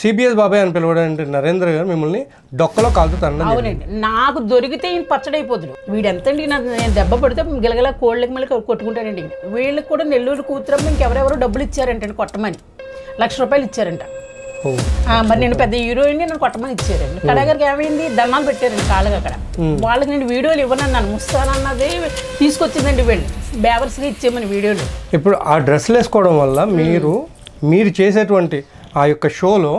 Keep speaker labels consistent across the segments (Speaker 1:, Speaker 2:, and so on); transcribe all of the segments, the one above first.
Speaker 1: CBS బాబాయ్ అని పిలవడంటే నరేంద్ర గారు మిమ్మల్ని డొక్కలో కాలుతో తండ్రి.
Speaker 2: అవునండి, నాకు దొరికితే ఈయన పచ్చడైపోతుంది. వీడు ఎంతండి నేను దెబ్బ పడితే గిలగల కోళ్ళకి మళ్ళీ కొట్టుకుంటానండి. వీళ్ళకి కూడా నెల్లూరు కూతురమ్మ ఇంకెవరెవరో డబ్బులు ఇచ్చారంటండి కొట్టమని, ₹1,00,000 ఇచ్చారంట. మరి నేను పెద్ద హీరోయిన్ నన్ను కొట్టమని ఇచ్చారండి. కళాగారికి ఏమైంది, దండాలు పెట్టారండి కాళ్ళకి. అక్కడ వాళ్ళకి నేను వీడియోలు ఇవ్వనన్నాను, ముస్తానన్నది తీసుకొచ్చిందండి వీళ్ళు బేవర్స్గా ఇచ్చేమని వీడియోలు.
Speaker 1: ఇప్పుడు ఆ డ్రెస్సులు వేసుకోవడం వల్ల మీరు చేసేటువంటి ఆ యొక్క షోలో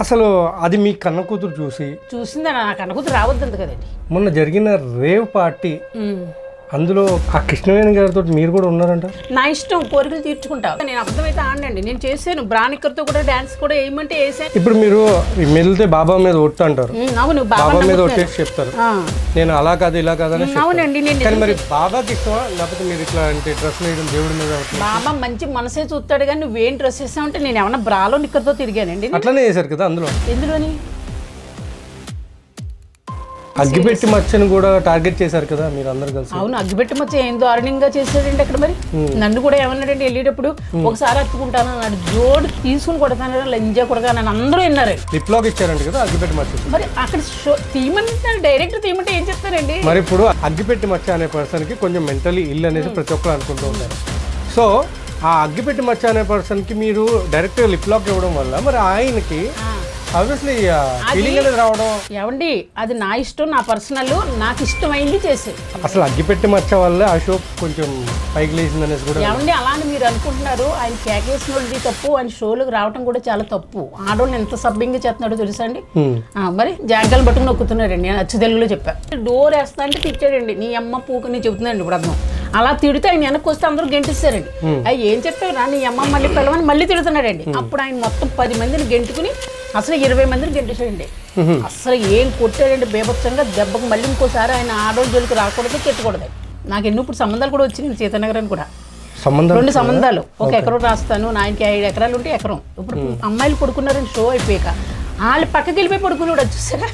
Speaker 1: అసలు అది మీ కన్న కూతురు చూసిందా?
Speaker 2: నా కన్న కూతురు రావద్దంత కదండి.
Speaker 1: మొన్న జరిగిన రేవ్ పార్టీ, అందులో ఆ కృష్ణవేణి గారితో మీరు కూడా ఉన్నారంట.
Speaker 2: నా ఇష్టం, కోరికలు తీర్చుకుంటా. నేను అర్థమైతే ఆడండి, నేను చేశాను. బ్రానికర్తో కూడా డాన్స్ కూడా వేయమంటే వేసాను.
Speaker 1: ఇప్పుడు మీరు వెళ్తే బాబా మీద ఒట్టు అంటారు.
Speaker 2: అవును,
Speaker 1: బాబా మీద ఒట్టేసి చెప్తారు, నేను అలా కాదు ఇలా కాదని.
Speaker 2: అవునండి.
Speaker 1: కానీ మరి బాబాకి ఇష్టమా, లేకపోతే మీరు ఇట్లా అంటే డ్రెస్ వేయడం దేవుడి మీద?
Speaker 2: బాబా మంచి మనసే చూస్తాడు, కానీ నువ్వేం డ్రెస్ వేసావంటే నేను ఏమన్నా బ్రాలో నిక్కర్తో తిరిగానండి.
Speaker 1: అట్లనే చేశారు కదా అందులో.
Speaker 2: ఎందులోని
Speaker 1: అగ్గిపెట్టి మచ్చని కూడా టార్గెట్ చేశారు కదా మీరు అందరు కలిసి.
Speaker 2: అవును, అగ్గిపెట్టి మచ్చ ఏం దారుణంగా చేశాడండి అక్కడ. మరి నన్ను కూడా ఏమన్నాడంటే వెళ్ళేటప్పుడు ఒకసారి అట్టుకుంటాను అన్నాడు, జోడు తీసుకుని కొడతాను లంజా కొడతాను అని అందరూ విన్నారు.
Speaker 1: లిప్ లాక్ ఇచ్చారంట కదా అగ్గిపెట్టి మచ్చ.
Speaker 2: మరి అక్కడ తీయమంటే డైరెక్ట్ తీయమంటే ఏం చెప్తారండి.
Speaker 1: మరి ఇప్పుడు అగ్గిపెట్టి మచ్చ అనే పర్సన్కి కొంచెం మెంటలీ ఇల్ అనేది ప్రతి ఒక్కరు అనుకుంటూ ఉంటారు. సో ఆ అగ్గిపెట్టి మచ్చ అనే పర్సన్కి మీరు డైరెక్ట్గా లిప్ లాక్ ఇవ్వడం వల్ల మరి ఆయనకి ఆబ్వియస్లీ ఫీలింగ్ అనేది రావడం.
Speaker 2: ఏమండి, అది నా ఇష్టం, నా పర్సనల్, నాకు ఇష్టమైంది చేసే.
Speaker 1: అసలు అగ్గిపెట్టి మచ్చ వల్ల ఆ షో కొంచెం పైకి లేచింది అనేసి కూడా.
Speaker 2: ఏమండి, అలానే మీరు అనుకుంటున్నారు. ఆయన కేకేసిన వాళ్ళది తప్పు, ఆయన షోలకు రావడం కూడా చాలా తప్పు. ఆడవాళ్ళు ఎంత సభ్యంగా చేస్తున్నాడో తెలుసా అండి. మరి జాగ్రత్తలు పట్టుకుని నొక్కుతున్నాడండి. నేను అచ్చు తెలుగులో చెప్పాను. డోర్ వేస్తా అంటే తిట్టాడండి, నీ అమ్మ పూకని చెబుతున్నాండి ఇప్పుడు అర్థం. అలా తిడితే ఆయన వెనక్కి వస్తే అందరూ గెంటిస్తారండి. అవి ఏం చెప్పారు, నీ అమ్మ మళ్ళీ పిల్లవని మళ్ళీ తిడుతున్నాడండి. అప్పుడు ఆయన మొత్తం 10 మందిని గెంటుకుని అసలు 20 మందిని గెంటేసాడండి. అసలు ఏం కొట్టాడండి బేభత్సంగా. దెబ్బకు మళ్ళీ ఇంకోసారి ఆయన ఆడోళ్ళ జోలికి రాకూడదు, తిట్టకూడదు. నాకు ఎన్నో ఇప్పుడు సంబంధాలు కూడా వచ్చినాయి సీతానగరానికి కూడా. 2 సంబంధాలు, 1 ఎకరం రాస్తాను, ఆయనకి 5 ఎకరాలు ఉంటే ఎకరం. ఇప్పుడు అమ్మాయిలు పడుకున్నారని షో అయిపోయాక వాళ్ళు పక్కకి వెళ్ళిపోయి పడుకున్నాడు. చూసారా,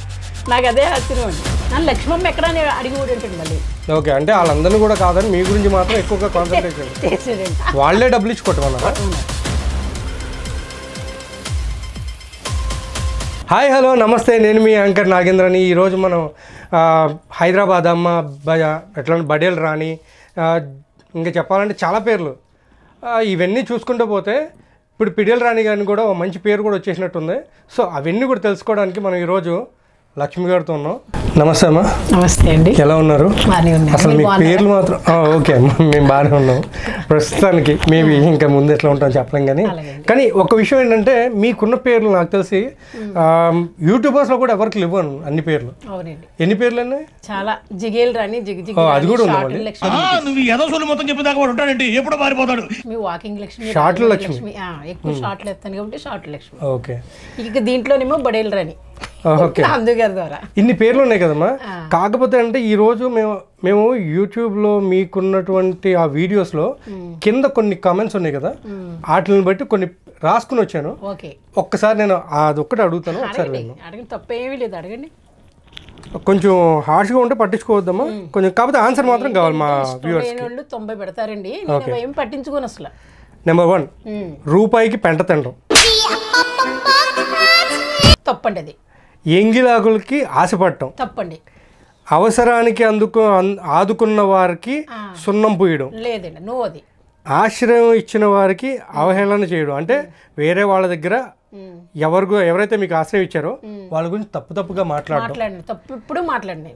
Speaker 2: నాకు అదే ఆశ్చర్యం అండి. నన్ను లక్ష్మమ్మ ఎక్కడ అని అడిగి కూడా ఏంటండి మళ్ళీ.
Speaker 1: ఓకే, అంటే వాళ్ళందరినీ కూడా కాదని మీ గురించి మాత్రం ఎక్కువగా కాన్సన్ట్రేట్ చేసేదండి. వాళ్ళే డబ్బులు ఇచ్చి కొట్టమన్నారా? హాయ్ హలో నమస్తే, నేను మీ యాంకర్ నాగేంద్రని. ఈరోజు మనం హైదరాబాద్ అమ్మ ఎట్లా బడేల్ రాణి, ఇంకా చెప్పాలంటే చాలా పేర్లు, ఇవన్నీ చూసుకుంటూ పోతే ఇప్పుడు పిడియల్ రాణి గారిని కూడా మంచి పేరు కూడా వచ్చేసినట్టుంది. సో అవన్నీ కూడా తెలుసుకోవడానికి మనం ఈరోజు లక్ష్మి గారితో ఉన్నాం. నమస్తే అమ్మా.
Speaker 2: నమస్తే అండి,
Speaker 1: ఎలా ఉన్నారు? అసలు మీ పేర్లు మాత్రం ఓకే అమ్మా, మేము బాగానే ఉన్నాం ప్రస్తుతానికి. మేబీ ఇంకా ముందు ఎట్లా ఉంటాం చెప్పలేం. కానీ ఒక విషయం ఏంటంటే మీకున్న పేర్లు నాకు తెలిసి యూట్యూబర్స్లో కూడా ఎవరికి ఇవ్వను అన్ని పేర్లు. ఎన్ని పేర్లు అన్నీ?
Speaker 2: చాలా. జిగేల్ రాణి,
Speaker 1: అది కూడా ఉంది.
Speaker 2: వాకింగ్ లక్ష్మి,
Speaker 1: షార్ట్లు లక్ష్మి,
Speaker 2: ఎక్కువ షార్ట్లు ఎత్తాను కాబట్టి షార్ట్ లక్ష్మి.
Speaker 1: ఓకే,
Speaker 2: ఇక దీంట్లోనేమో బడేల్ రాణి.
Speaker 1: ఇన్ని పేర్లు ఉన్నాయి కదమ్మా. కాకపోతే అంటే ఈ రోజు మేము యూట్యూబ్లో మీకున్నటువంటి ఆ వీడియోస్లో కింద కొన్ని కామెంట్స్ ఉన్నాయి కదా, వాటిని బట్టి కొన్ని రాసుకుని వచ్చాను. ఒక్కసారి నేను అదొక్కటి అడుగుతాను, ఒకసారి
Speaker 2: తప్పేమీ లేదు, అడగండి.
Speaker 1: కొంచెం హార్ష్గా ఉంటే పట్టించుకోవద్దమ్మా కొంచెం, కాకపోతే ఆన్సర్ మాత్రం కావాలి మా వ్యూవర్స్.
Speaker 2: 90 పెడతారండి, ఏం పట్టించుకోను అసలు.
Speaker 1: నెంబర్ 1, రూపాయికి పెంట తినడం
Speaker 2: తప్పండి. అది
Speaker 1: ఎంగిలాకులకి ఆశపడటం
Speaker 2: తప్పండి.
Speaker 1: అవసరానికి ఆదుకున్న వారికి సున్నం పూయడం
Speaker 2: లేదండి, నో. అది
Speaker 1: ఆశ్రయం ఇచ్చిన వారికి అవహేళన చేయడం, అంటే వేరే వాళ్ళ దగ్గర ఎవరైతే మీకు ఆశ్రయం ఇచ్చారో వాళ్ళ గురించి తప్పుగా మాట్లాడండి.
Speaker 2: తప్పు ఇప్పుడు మాట్లాడండి.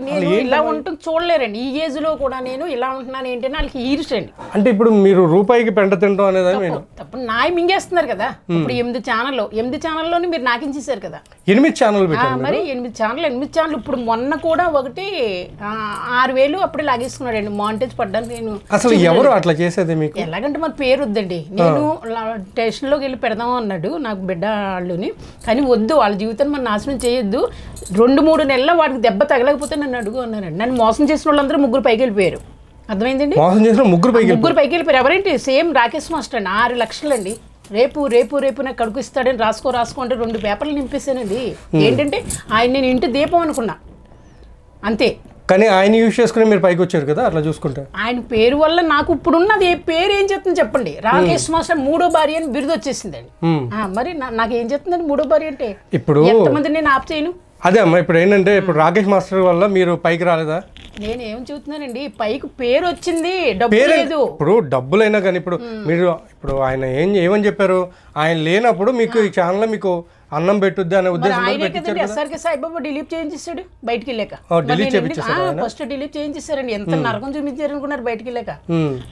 Speaker 2: నేను ఇలా ఉంటుంది చూడలేరండి. ఈ ఏజ్ లో కూడా నేను ఇలా ఉంటున్నాను ఏంటంటే వాళ్ళకి ఈర్చండి.
Speaker 1: అంటే ఇప్పుడు మీరు రూపాయికి పెంట తింటాం అనేది
Speaker 2: తప్పు. నాయ మింగేస్తున్నారు కదా. ఇప్పుడు 8 ఛానల్లోని మీరు నాకించేశారు కదా.
Speaker 1: 8 ఛానల్ పెట్టారు
Speaker 2: మరి. 8 ఛానల్. ఇప్పుడు మొన్న కూడా ఒకటి 6,000 అప్పుడే లాగేసుకున్నాడండి మానిటైజ్ పడ్డానికి. నేను
Speaker 1: అసలు ఎవరు అట్లా చేసేది మీకు?
Speaker 2: ఎలాగంటే మన పేరు వద్దండి. నేను స్టేషన్లోకి వెళ్ళి పెడదాం అన్నాడు నాకు బిడ్డ వాళ్ళని. కానీ వద్దు, వాళ్ళ జీవితాన్ని మనం నాశనం చేయొద్దు. 2-3 నెలల వాడికి దెబ్బ తగలకపోతే నన్ను అడుగు అన్నారండి. నన్ను మోసం చేసిన వాళ్ళందరూ 3 పైకి వెళ్ళిపోయారు. అర్థమైందండి?
Speaker 1: మోసం చేసిన 3
Speaker 2: పైకి వెళ్ళిపోయారు. ఎవరేంటి? సేమ్ రాకేష్ మాస్టర్ అండి. 6 లక్షలు అండి. రేపు నాకు కడుకు ఇస్తాడని రాసుకో అంటే 2 పేపర్లు నింపేశానండి. ఏంటంటే ఆయన నేను ఇంటి దీపం అనుకున్నా అంతే.
Speaker 1: కానీ ఆయన యూజ్ చేసుకుని మీరు పైకి వచ్చారు కదా అట్లా చూసుకుంటే.
Speaker 2: ఆయన పేరు వల్ల నాకు ఇప్పుడున్నది పేరు ఏం చెప్తుంది చెప్పండి. రాకేష్ మాస్టర్ 3వ భార్య అని బిరుదు వచ్చేసిందండి. మరి నాకేం చెప్తుందండి 3వ భార్య అంటే?
Speaker 1: ఇప్పుడు
Speaker 2: ఎంతమంది నేను ఆప్ చేయను.
Speaker 1: అదే అమ్మా, ఇప్పుడు ఏంటంటే ఇప్పుడు రాకేష్ మాస్టర్ వల్ల మీరు పైకి రాలేదా?
Speaker 2: నేను ఏం చెబుతున్నానండి, పైకి పేరు వచ్చింది, డబ్బు లేదు.
Speaker 1: ఇప్పుడు డబ్బులైనా కానీ ఇప్పుడు మీరు ఇప్పుడు ఆయన ఏమని చెప్పారు, ఆయన లేనప్పుడు మీకు ఈ ఛానల్ మీకు అన్నం పెట్టుద్ది అనే ఉద్దేశం.
Speaker 2: ఎస్ఆర్కే సాయిబాబా డిలీట్ చేయించేసాడు బయటికి వెళ్ళాక. ఫస్ట్ డిలీట్ చేయించేసారండి. ఎంత నరకం చూపించారు అనుకున్నారు బయటికి వెళ్ళాక.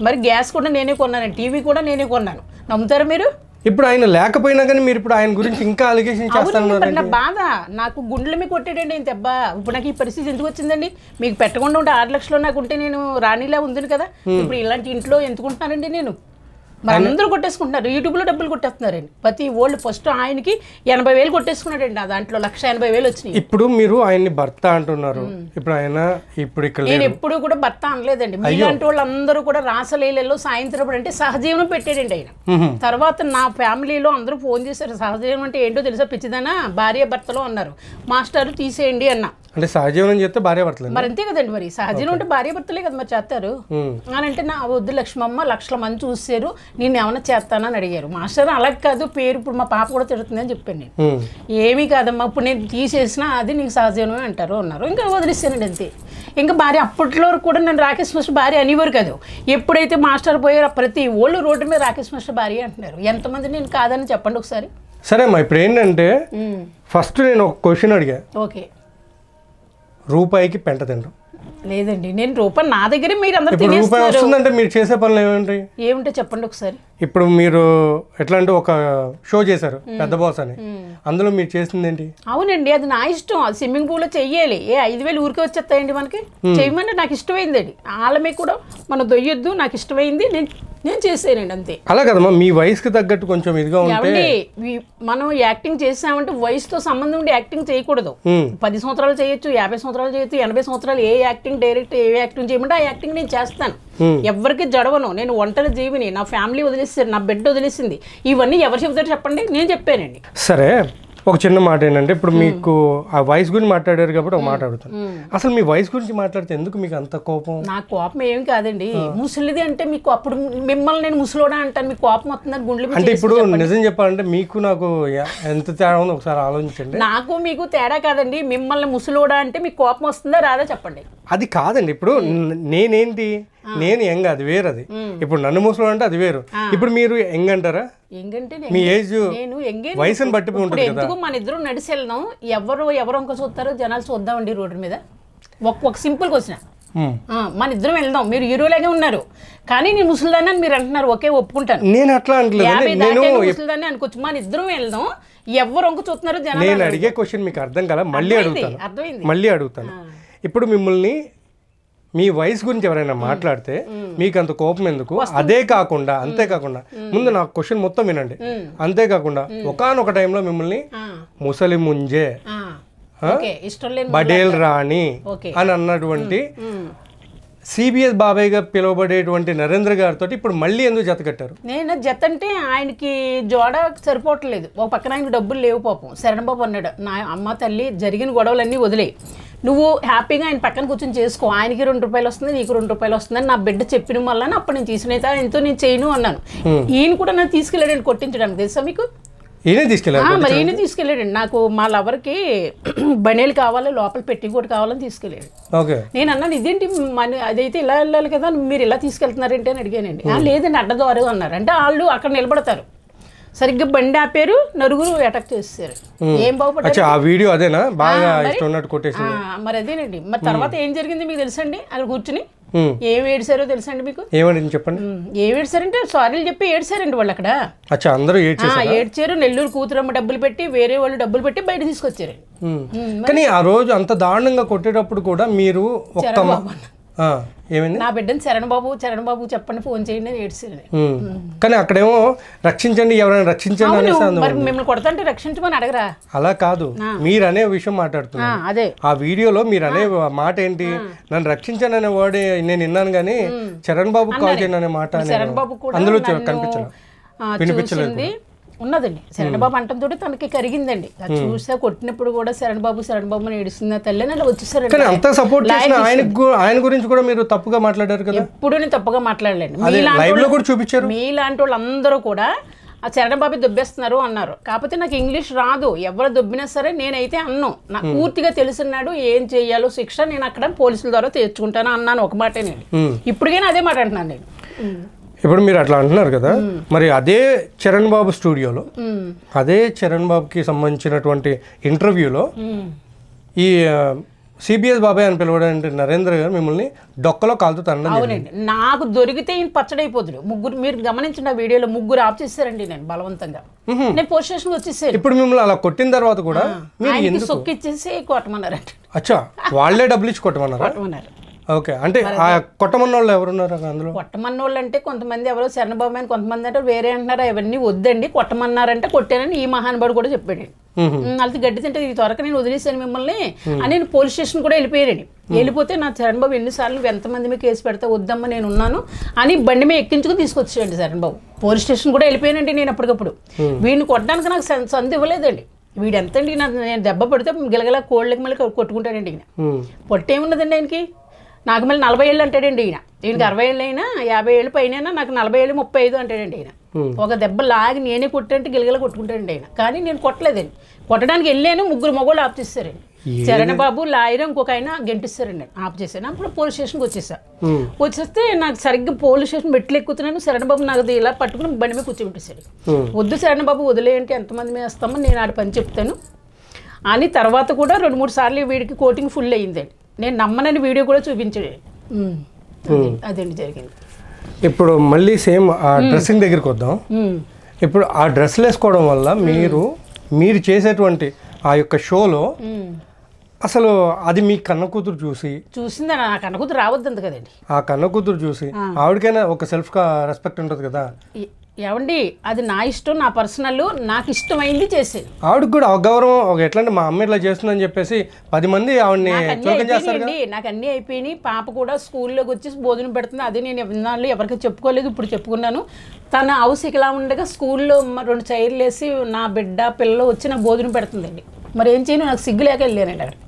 Speaker 2: మరి గ్యాస్ కూడా నేనే కొన్నాను, టీవీ కూడా నేనే కొన్నాను. నమ్ముతారా మీరు?
Speaker 1: ఇప్పుడు ఆయన లేకపోయినా కానీ మీరు ఇప్పుడు ఆయన గురించి ఇంకా అలిగేషన్ చేస్తున్నారు.
Speaker 2: నా బాధ, నాకు గుండెల మీద కొట్టాడండి ఆయన దెబ్బ. ఇప్పుడు నాకు ఈ పరిస్థితి ఎందుకు వచ్చిందండి? మీకు పెట్టకుండా ఉంటే 6 లక్షలు నాకు ఉంటే నేను రాణిలా ఉంది కదా. ఇప్పుడు ఇలాంటి ఇంట్లో ఎందుకుంటున్నానండి నేను? మరి అందరూ కొట్టేసుకుంటున్నారు, యూట్యూబ్లో డబ్బులు కొట్టేస్తున్నారండి. ప్రతి ఓల్డ్ ఫస్ట్ ఆయనకి 80,000 కొట్టేసుకున్నాడండి. దాంట్లో 1,80,000 వచ్చినాయి.
Speaker 1: ఇప్పుడు మీరు ఆయన్ని భర్త అంటున్నారు. ఇప్పుడు ఆయన ఇప్పుడు ఇక్కడ
Speaker 2: నేను ఎప్పుడు కూడా భర్త అనలేదండి. మీలాంటి వాళ్ళందరూ కూడా రాసలీలలో సాయంత్రం అంటే సహజీవనం పెట్టాడండి ఆయన. తర్వాత నా ఫ్యామిలీలో అందరూ ఫోన్ చేశారు, సహజీవనం అంటే ఏంటో తెలుసా పిచ్చిదానా, భార్య భర్తలో అన్నారు. మాస్టర్ తీసేయండి అన్న.
Speaker 1: అంటే సహజీవనం చేస్తే భార్య భర్తలు
Speaker 2: మరి అంతే కదండి. మరి సహజీవనం అంటే భార్య భర్తలే కదా మరి చేస్తారు అని అంటే, నా వద్దు లక్ష్మమ్మ, లక్షల మంది చూసారు, నేను ఏమైనా చేస్తానని అడిగారు. మాస్టర్ అలా కాదు పేరు, ఇప్పుడు మా పాప కూడా తిడుతుంది అని చెప్పాను నేను. ఏమీ కాదమ్మా, ఇప్పుడు నేను తీసేసినా అది నీకు సహజీవనమే అంటారు అన్నారు. ఇంకా వదిలేసానండి అంతే. ఇంకా భార్య అప్పట్లో కూడా నేను రాకేష్ మాస్టర్ భార్య అనేవారు కాదు. ఎప్పుడైతే మాస్టర్ పోయారో ప్రతి ఓళ్ళు రోడ్డు మీద రాకేష్ మాస్టర్ భార్య అంటున్నారు. ఎంతమంది నేను కాదని చెప్పండి ఒకసారి.
Speaker 1: సరే అమ్మా, ఇప్పుడు ఏంటంటే ఫస్ట్ నేను ఒక క్వశ్చన్ అడిగా.
Speaker 2: ఓకే,
Speaker 1: రూపాయికి పెంట తినడం
Speaker 2: లేదండి. నేను రూపాయి నా దగ్గరే మీరు అందరూ
Speaker 1: రూపాయి వస్తుందంటే మీరు చేసే పనులు ఏమంటాయి?
Speaker 2: ఏముంటే చెప్పండి ఒకసారి.
Speaker 1: ఇప్పుడు మీరు ఎట్లా అంటే ఒక షో చేశారు పెద్ద బాస్ అని, అందులో మీరు చేసింది ఏంటి?
Speaker 2: అవునండి, అది నా ఇష్టం. అది స్విమ్మింగ్ పూల్ లో చెయ్యాలి. 5,000 ఊరికే వచ్చేస్తాయండి మనకి. చేయమంటే నాకు ఇష్టమైంది అది. ఆలమే కూడా మనం దొయ్యొద్దు, నాకు ఇష్టమైంది, నేను చేసానండి అంతే.
Speaker 1: అలా కదమ్మా, మీ వయసుకి తగ్గట్టు కొంచెం ఇదిగా ఉంటే.
Speaker 2: మనం యాక్టింగ్ చేసామంటే వయసుతో సంబంధం ఉండి యాక్టింగ్ చేయకూడదు. 10 సంవత్సరాలు చేయొచ్చు, 50 సంవత్సరాలు చేయొచ్చు, 80 సంవత్సరాలు ఏ యాక్టింగ్ డైరెక్ట్ ఏ యాక్టింగ్ చేయమంటే ఆ యాక్టింగ్ నేను చేస్తాను. ఎవరికి జడవను. నేను ఒంటరి జీవిని, నా ఫ్యామిలీ వదిలేసారు, నా బిడ్డ వదిలేసింది. ఇవన్నీ ఎవరు చెబుతారు చెప్పండి? నేను చెప్పానండి.
Speaker 1: సరే, ఒక చిన్న మాట ఏంటంటే ఇప్పుడు మీకు ఆ వయసు గురించి మాట్లాడారు కాబట్టి ఒక మాట అడుగుతాను. అసలు మీ వయసు గురించి మాట్లాడితే ఎందుకు మీకు అంత కోపం?
Speaker 2: నా కోపం ఏమి కాదండి. ముసలిది అంటే మీకు అప్పుడు మిమ్మల్ని నేను ముసలోడా అంటాను, మీకు కోపం వస్తుందని గుండెలు.
Speaker 1: అంటే ఇప్పుడు నిజం చెప్పాలంటే మీకు నాకు ఎంత తేడా ఉందో ఒకసారి ఆలోచించండి.
Speaker 2: నాకు మీకు తేడా కాదండి. మిమ్మల్ని ముసలోడా అంటే మీకు కోపం వస్తుందా రాదా చెప్పండి?
Speaker 1: అది కాదండి. ఇప్పుడు నేనేంటి, నేను యంగ్, అది వేరు. అది ఇప్పుడు నన్ను ముసలు అంటే అది వేరు. ఇప్పుడు మీరు యంగ్ అంటారా? మీ ఏజ్ వయసుని బట్టి ఉంటుంది కదా.
Speaker 2: ఎందుకు మన ఇద్దరు నడిచి వెళ్దాం, ఎవరు ఇంకో చూస్తారో జనాలు చూద్దామండి రోడ్డు మీద. ఒక సింపుల్ క్వశ్చన్. మన ఇద్దరం వెళ్దాం, మీరు హీరోలాగే ఉన్నారు కానీ నేను ముసలిదాన్ని అని మీరు అంటున్నారు. ఓకే, ఒప్పుకుంటాను.
Speaker 1: నేను అట్లా అంటలేదు,
Speaker 2: ముసలిదాన్ని అనుకోవచ్చు. మన ఇద్దరం వెళ్దాం, ఎవరు ఇంకో చూస్తున్నారు జనాలు.
Speaker 1: నేను అడిగే క్వశ్చన్ మీకు అర్థం కదా, మళ్ళీ అడుగుతాను. ఇప్పుడు మిమ్మల్ని మీ వయసు గురించి ఎవరైనా మాట్లాడితే మీకు అంత కోపం ఎందుకు? అంతేకాకుండా ముందు నా క్వశ్చన్ మొత్తం వినండి. అంతేకాకుండా ఒకానొక టైంలో మిమ్మల్ని ముసలి ముంజే, బడేల్ రాణి అని అన్నటువంటి సిబిఎస్ బాబాయ్గా పిలువబడేటువంటి నరేంద్ర గారితో ఇప్పుడు మళ్ళీ ఎందుకు జత కట్టారు?
Speaker 2: నేను జత అంటే ఆయనకి జోడ సరిపోవట్లేదు. ఒక పక్కన ఆయనకి డబ్బులు లేవు పాపం. శరణబాబు అన్నాడు, నా అమ్మ తల్లి జరిగిన గొడవలన్నీ వదిలే, నువ్వు హ్యాపీగా ఆయన పక్కన కూర్చొని చేసుకో, ఆయనకి 2 రూపాయలు వస్తుంది, నీకు 2 రూపాయలు వస్తుందని నా బిడ్డ చెప్పిన వల్ల అప్పుడు నేను తీసుకునేతా ఎంతో నేను చేయను అన్నాను. ఈయన కూడా నన్ను తీసుకెళ్ళాడు కొట్టించడానికి, తెలుసా మీకు? మరి ఈయన తీసుకెళ్ళాడండి. నాకు మా లవర్కి బనేలు కావాలి, లోపల పెట్టి కూడా కావాలని తీసుకెళ్ళాడు. నేను అన్నాను, ఇదేంటి అదైతే ఇలా వెళ్ళాలి కదా, మీరు ఇలా తీసుకెళ్తున్నారేంటి అని అడిగానండి. లేదండి అడ్డదారు అన్నారు. అంటే వాళ్ళు అక్కడ నిలబడతారు, సరిగ్గా బండి ఆపారు, నలుగురు అటాక్ చేస్తారు. ఏం బాగుపడ్డారు మరి అదేనండి. మరి తర్వాత ఏం జరిగింది మీకు తెలుసండి? అక్కడ కూర్చుని ఏం ఏడ్చారో తెలుసండి మీకు?
Speaker 1: ఏమని చెప్పండి.
Speaker 2: ఏం ఏడ్చారంటే సారీలు చెప్పి ఏడ్చారండి వాళ్ళు అక్కడ.
Speaker 1: అందరూ
Speaker 2: ఏడ్చారు. నెల్లూరు కూతురమ్మ డబ్బులు పెట్టి, వేరే వాళ్ళు డబ్బులు పెట్టి బయట తీసుకొచ్చారు.
Speaker 1: కానీ ఆ రోజు అంత దారుణంగా కొట్టేటప్పుడు కూడా మీరు
Speaker 2: నా బిడ్డని చరణ్ బాబు చెప్పండి, ఫోన్ చేయండి అని ఏడ్చారు.
Speaker 1: కానీ అక్కడేమో రక్షించండి, ఎవరైనా రక్షించండి.
Speaker 2: మరి మిమ్మల్ని కొడతాంటే రక్షించమని అడగరా?
Speaker 1: అలా కాదు, మీరు అనే విషయం మాట్లాడుతున్నారు.
Speaker 2: అదే
Speaker 1: ఆ వీడియోలో మీరు అనే మాట ఏంటి, నన్ను రక్షించండి అనే వర్డ్ నేను విన్నాను, కానీ చరణ్ బాబు కాల్ చేయండి అనే మాట అందులో వినిపించలేదు.
Speaker 2: ఉన్నదండి. శరణ్ బాబు అంటంతో తనకి కరిగిందండి. అది చూసా కొట్టినప్పుడు కూడా శరణ్ బాబు అని ఏడుస్తుంది తల్లి అలా వచ్చేసారండి.
Speaker 1: అంత సపోర్ట్ చేసిన ఆయన గురించి కూడా మీరు తప్పుగా మాట్లాడారు కదా?
Speaker 2: ఎప్పుడు నేను తప్పుగా మాట్లాడలేండి. మీలాంటి వాళ్ళందరూ కూడా ఆ శరణ్ బాబు దొబ్బేస్తున్నారు అన్నారు. కాకపోతే నాకు ఇంగ్లీష్ రాదు, ఎవరు దొబ్బినా సరే నేనైతే అన్ను, నాకు పూర్తిగా తెలిసినాడు ఏం చెయ్యాలో శిక్ష నేను అక్కడ పోలీసుల ద్వారా తెచ్చుకుంటాను అన్నాను. ఒక మాట నేను ఇప్పటికైనా అదే మాట అంటున్నాను నేను.
Speaker 1: ఇప్పుడు మీరు అట్లా అంటున్నారు కదా, మరి అదే చరణ్ బాబు స్టూడియోలో అదే చరణ్ బాబుకి సంబంధించినటువంటి ఇంటర్వ్యూలో ఈ సిబిఎస్ బాబాయ్ అని పిలవడానికి నరేంద్ర గారు మిమ్మల్ని డొక్కలో కాలుతూ తనడం.
Speaker 2: అవునండి, నాకు దొరికితే ఈయన పచ్చడైపోతుడు. ముగ్గురు మీరు గమనించిన వీడియోలో ముగ్గురు ఆఫ్ చేశారండి నేను బలవంతంగా. నేను పోలీస్ స్టేషన్కి వచ్చేసాను.
Speaker 1: ఇప్పుడు మిమ్మల్ని అలా కొట్టిన తర్వాత కూడా
Speaker 2: సొక్కిచ్చేసి కొట్టమన్నారంట.
Speaker 1: అచ్చా, వాళ్ళే డబ్బులు ఇచ్చి కొట్టమన్నారు. ఓకే, అంటే ఆ కొట్టమన్న వాళ్ళు ఎవరున్నారు అందులో?
Speaker 2: కొట్టమన్న వాళ్ళు అంటే కొంతమంది ఎవరో శరణబాబు అని, కొంతమంది అంటే వేరే అంటున్నారు. అవన్నీ వద్దండి, కొట్టమన్నారంటే కొట్టానని ఈ మహానుభావుడు కూడా చెప్పాడు. వాళ్ళకి గడ్డి తింటే ఇది త్వరగా నేను వదిలేసాను మిమ్మల్ని అని నేను పోలీస్ స్టేషన్ కూడా వెళ్ళిపోయానండి. వెళ్ళిపోతే నా చరణ్ బాబు ఎన్నిసార్లు ఎంతమంది మీద కేసు పెడతా వద్దమ్మా నేను ఉన్నాను అని బండి మీద ఎక్కించుకుని తీసుకొచ్చాడండి చరణ్ బాబు. పోలీస్ స్టేషన్ కూడా వెళ్ళిపోయానండి నేను అప్పటికప్పుడు. వీడిని కొట్టడానికి నాకు సందు ఇవ్వలేదండి. వీడు ఎంతండి, నేను దెబ్బ పడితే గిలగల కోళ్ళకి మళ్ళీ కొట్టుకుంటాడండి. ఈయన పొట్టేమున్నదండి ఆయనకి? నాకు మళ్ళీ 40 ఏళ్ళు అంటాడండి ఈయన. ఈయనకి 60 ఏళ్ళు అయినా 50 ఏళ్ళు పైన నాకు 40 ఏళ్ళు 35 అంటాడండి ఈయన. ఒక దెబ్బ లాగి నేనే కొట్టంటే గిలగల కొట్టుకుంటాడండి ఆయన. కానీ నేను కొట్టలేదండి. కొట్టడానికి వెళ్ళాను, ముగ్గురు మగవాళ్ళు ఆఫ్ చేస్తారండి. చరణ్ బాబు లాయర్ ఇంకొక ఆయన గెంటిస్తారండి. ఆఫ్ చేశాను. అప్పుడు పోలీస్ స్టేషన్కి వచ్చేసా. వచ్చేస్తే నాకు సరిగ్గా పోలీస్ స్టేషన్ మెట్లు ఎక్కుతున్నాను. శరణ్ బాబు నాకు ఇలా పట్టుకుని బండి మీద కూర్చోబెట్టేశాడు. వద్దు శరణ్ బాబు వదిలేయంటే ఎంతమంది మీద వేస్తామో నేను ఆడ పని చెప్తాను అని. తర్వాత కూడా 2-3 సార్లు వీడికి కోటింగ్ ఫుల్ అయ్యిందండి. నేను నమ్మనని వీడియో కూడా చూపించాడు. అదండి జరిగింది.
Speaker 1: ఇప్పుడు మళ్ళీ సేమ్ ఆ డ్రెస్సింగ్ దగ్గరికి వద్దాం. ఇప్పుడు ఆ డ్రెస్సులు వేసుకోవడం వల్ల మీరు చేసేటువంటి ఆ యొక్క షోలో అసలు అది మీ కన్న కూతురు చూసిందా?
Speaker 2: నా కన్న కూతురు రావద్దంత కదండి.
Speaker 1: ఆ కన్న కూతురు చూసి ఆవిడకైనా ఒక సెల్ఫ్ రెస్పెక్ట్ ఉంటుంది కదా.
Speaker 2: ఏమండి, అది నా ఇష్టం, నా పర్సనల్, నాకు ఇష్టమైంది చేసేది.
Speaker 1: ఆవిడకి కూడా అగౌరవం ఎట్లా అంటే మా అమ్మ ఇట్లా చేస్తుందని చెప్పేసి 10 మంది ఆవిడని చేస్తారండి.
Speaker 2: నాకు అన్నీ అయిపోయినాయి. పాప కూడా స్కూల్లోకి వచ్చి భోజనం పెడుతుంది. అది నేను విన్నాళ్ళు ఎవరికి చెప్పుకోలేదు, ఇప్పుడు చెప్పుకున్నాను. తన హౌస్ ఇలా ఉండగా స్కూల్లో 2 చైర్లు వేసి నా బిడ్డ పిల్లలు వచ్చి నాకు భోజనం పెడుతుందండి. మరి ఏం చేయను, నాకు సిగ్గు లేక వెళ్ళానండి అక్కడ.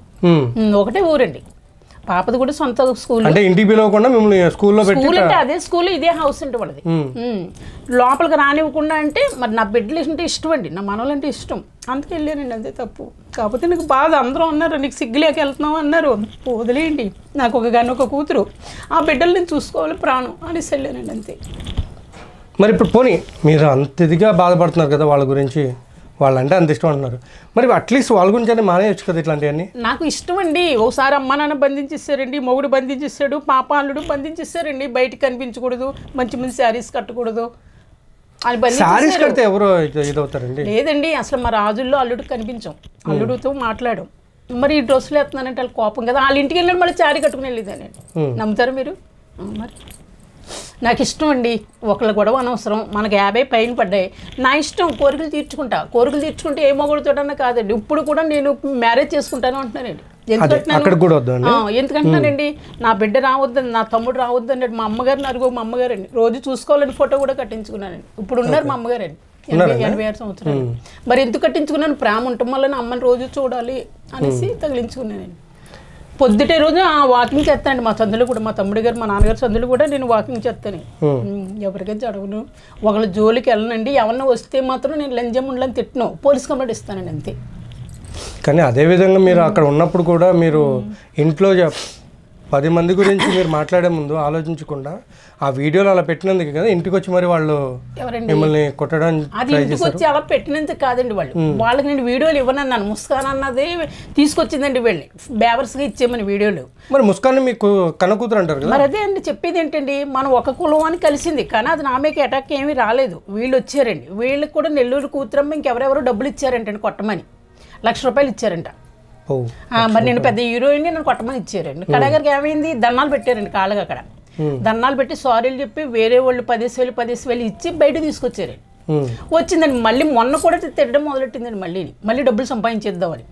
Speaker 2: ఒకటే ఊరండి. పాపది కూడా సొంత స్కూల్.
Speaker 1: అంటే ఇంటికి పిలవకుండా మిమ్మల్ని స్కూల్లో
Speaker 2: స్కూల్ అంటే అదే స్కూల్, ఇదే హౌస్ అంటే వాళ్ళది. లోపలికి రానివ్వకుండా అంటే మరి నా బిడ్డలు అంటే ఇష్టం అండి, నా మనవలు అంటే ఇష్టం, అందుకే వెళ్ళానండి. అంతే తప్పు. కాకపోతే నాకు బాధ. అందరూ అన్నారు నీకు సిగ్గులేక వెళ్తున్నావు అన్నారు. వదిలేయండి, నాకు ఒక కూతురు, ఆ బిడ్డలు నేను చూసుకోవాలి ప్రాణం అనేసి వెళ్ళానండి అంతే.
Speaker 1: మరి ఇప్పుడు పోనీ మీరు అంత ఇదిగా బాధపడుతున్నారు కదా వాళ్ళ గురించి, వాళ్ళంటే అంత ఇష్టం అంటున్నారు, మరి అట్లీస్ట్ వాళ్ళ గురించి అని మానేయచ్చు కదా ఇట్లాంటివన్నీ.
Speaker 2: నాకు ఇష్టం అండి. ఒకసారి అమ్మ నాన్న బంధించేస్తారండి, మొగుడు బంధించేస్తాడు, పాప అల్లుడు బంధించేస్తారండి. బయటకు కనిపించకూడదు, మంచి మంచి శారీస్ కట్టకూడదు అని.
Speaker 1: శారీస్ కడితే ఎవరో ఇదవుతారండి?
Speaker 2: లేదండి, అసలు మా రాజుల్లో అల్లుడికి కనిపించాం, అల్లుడితో మాట్లాడాం. మరి ఈ డ్రెస్సులు వేస్తున్నానంటే వాళ్ళ కోపం కదా. వాళ్ళ ఇంటికి వెళ్ళినప్పుడు మళ్ళీ శారీ కట్టుకుని వెళ్ళేదానండి. నమ్ముతారు మీరు? మరి నాకు ఇష్టం అండి. ఒకళ్ళ గొడవ అనవసరం. మనకు 50 పైన పడ్డాయి. నా ఇష్టం, కోరికలు తీర్చుకుంటే ఏ మొగుడుతోటన్నా కాదండి. ఇప్పుడు కూడా నేను మ్యారేజ్ చేసుకుంటాను అంటున్నానండి. ఎందుకంటున్నానండి, నా బిడ్డ రావద్దని, నా తమ్ముడు రావద్దని మా అమ్మగారిని అరుగు. మా అమ్మగారండి రోజు చూసుకోవాలని ఫోటో కూడా కట్టించుకున్నానండి. ఇప్పుడు ఉన్నారు మా అమ్మగారండి, 86 సంవత్సరాలు. మరి ఎందుకు కట్టించుకున్నాను? ప్రేమ ఉండటం వల్ల నా అమ్మని రోజు చూడాలి అనేసి తగిలించుకున్నానండి. పొద్దుటే రోజు వాకింగ్ చేస్తానండి. మా చందులు కూడా, మా తమ్ముడు గారు, మా నాన్నగారు చందులు కూడా నేను వాకింగ్ చేస్తాను. ఎవరికైనా జడవను, ఒకళ్ళ జోలికి వెళ్ళనండి. ఎవరన్నా వస్తే మాత్రం నేను లంజముండలని తిట్టను, పోలీస్ కంప్లైంట్ ఇస్తానండి అంతే.
Speaker 1: కానీ అదేవిధంగా మీరు అక్కడ ఉన్నప్పుడు కూడా మీరు ఇంట్లో 10 మంది గురించి మీరు మాట్లాడే ముందు ఆలోచించకుండా ఆ వీడియోలో అలా పెట్టినందుకు కదా ఇంటికి వచ్చి మరి వాళ్ళు మిమ్మల్ని కొట్టడం.
Speaker 2: అది ఇంటికి వచ్చి అలా పెట్టినందుకు కాదండి, వాళ్ళకి నేను వీడియోలు ఇవ్వనన్నాను. ముస్కాన్ అన్నది తీసుకొచ్చిందండి వెళ్ళి బేవర్స్గా ఇచ్చేమని వీడియోలు.
Speaker 1: మరి ముస్కాన్ మీకు కన్న కూతురు అంటారు కదా.
Speaker 2: మరి అదే అండి చెప్పేది ఏంటండి, మనం ఒక కులం అని కలిసింది, కానీ అది నా మీద అటాక్ ఏమీ రాలేదు. వీళ్ళు వచ్చారండి, వీళ్ళకి కూడా నెల్లూరు కూతురమ్మ ఇంకెవరెవరో డబ్బులు ఇచ్చారంటండి కొట్టమని. ₹1,00,000 ఇచ్చారంట. మరి నేను పెద్ద హీరోయిన్, నన్ను కొట్టమని ఇచ్చారండి. కళాగారికి ఏమైంది, దన్నాలు పెట్టారండి కాళ్ళగా. అక్కడ దన్నాలు పెట్టి సారీలు చెప్పి వేరే వాళ్ళు 10,000 ఇచ్చి బయట తీసుకొచ్చారండి. వచ్చిందండి. మళ్ళీ మొన్న కూడా తిట్టడం మొదలెట్టిందండి. మళ్ళీ డబ్బులు సంపాదించేద్దామని.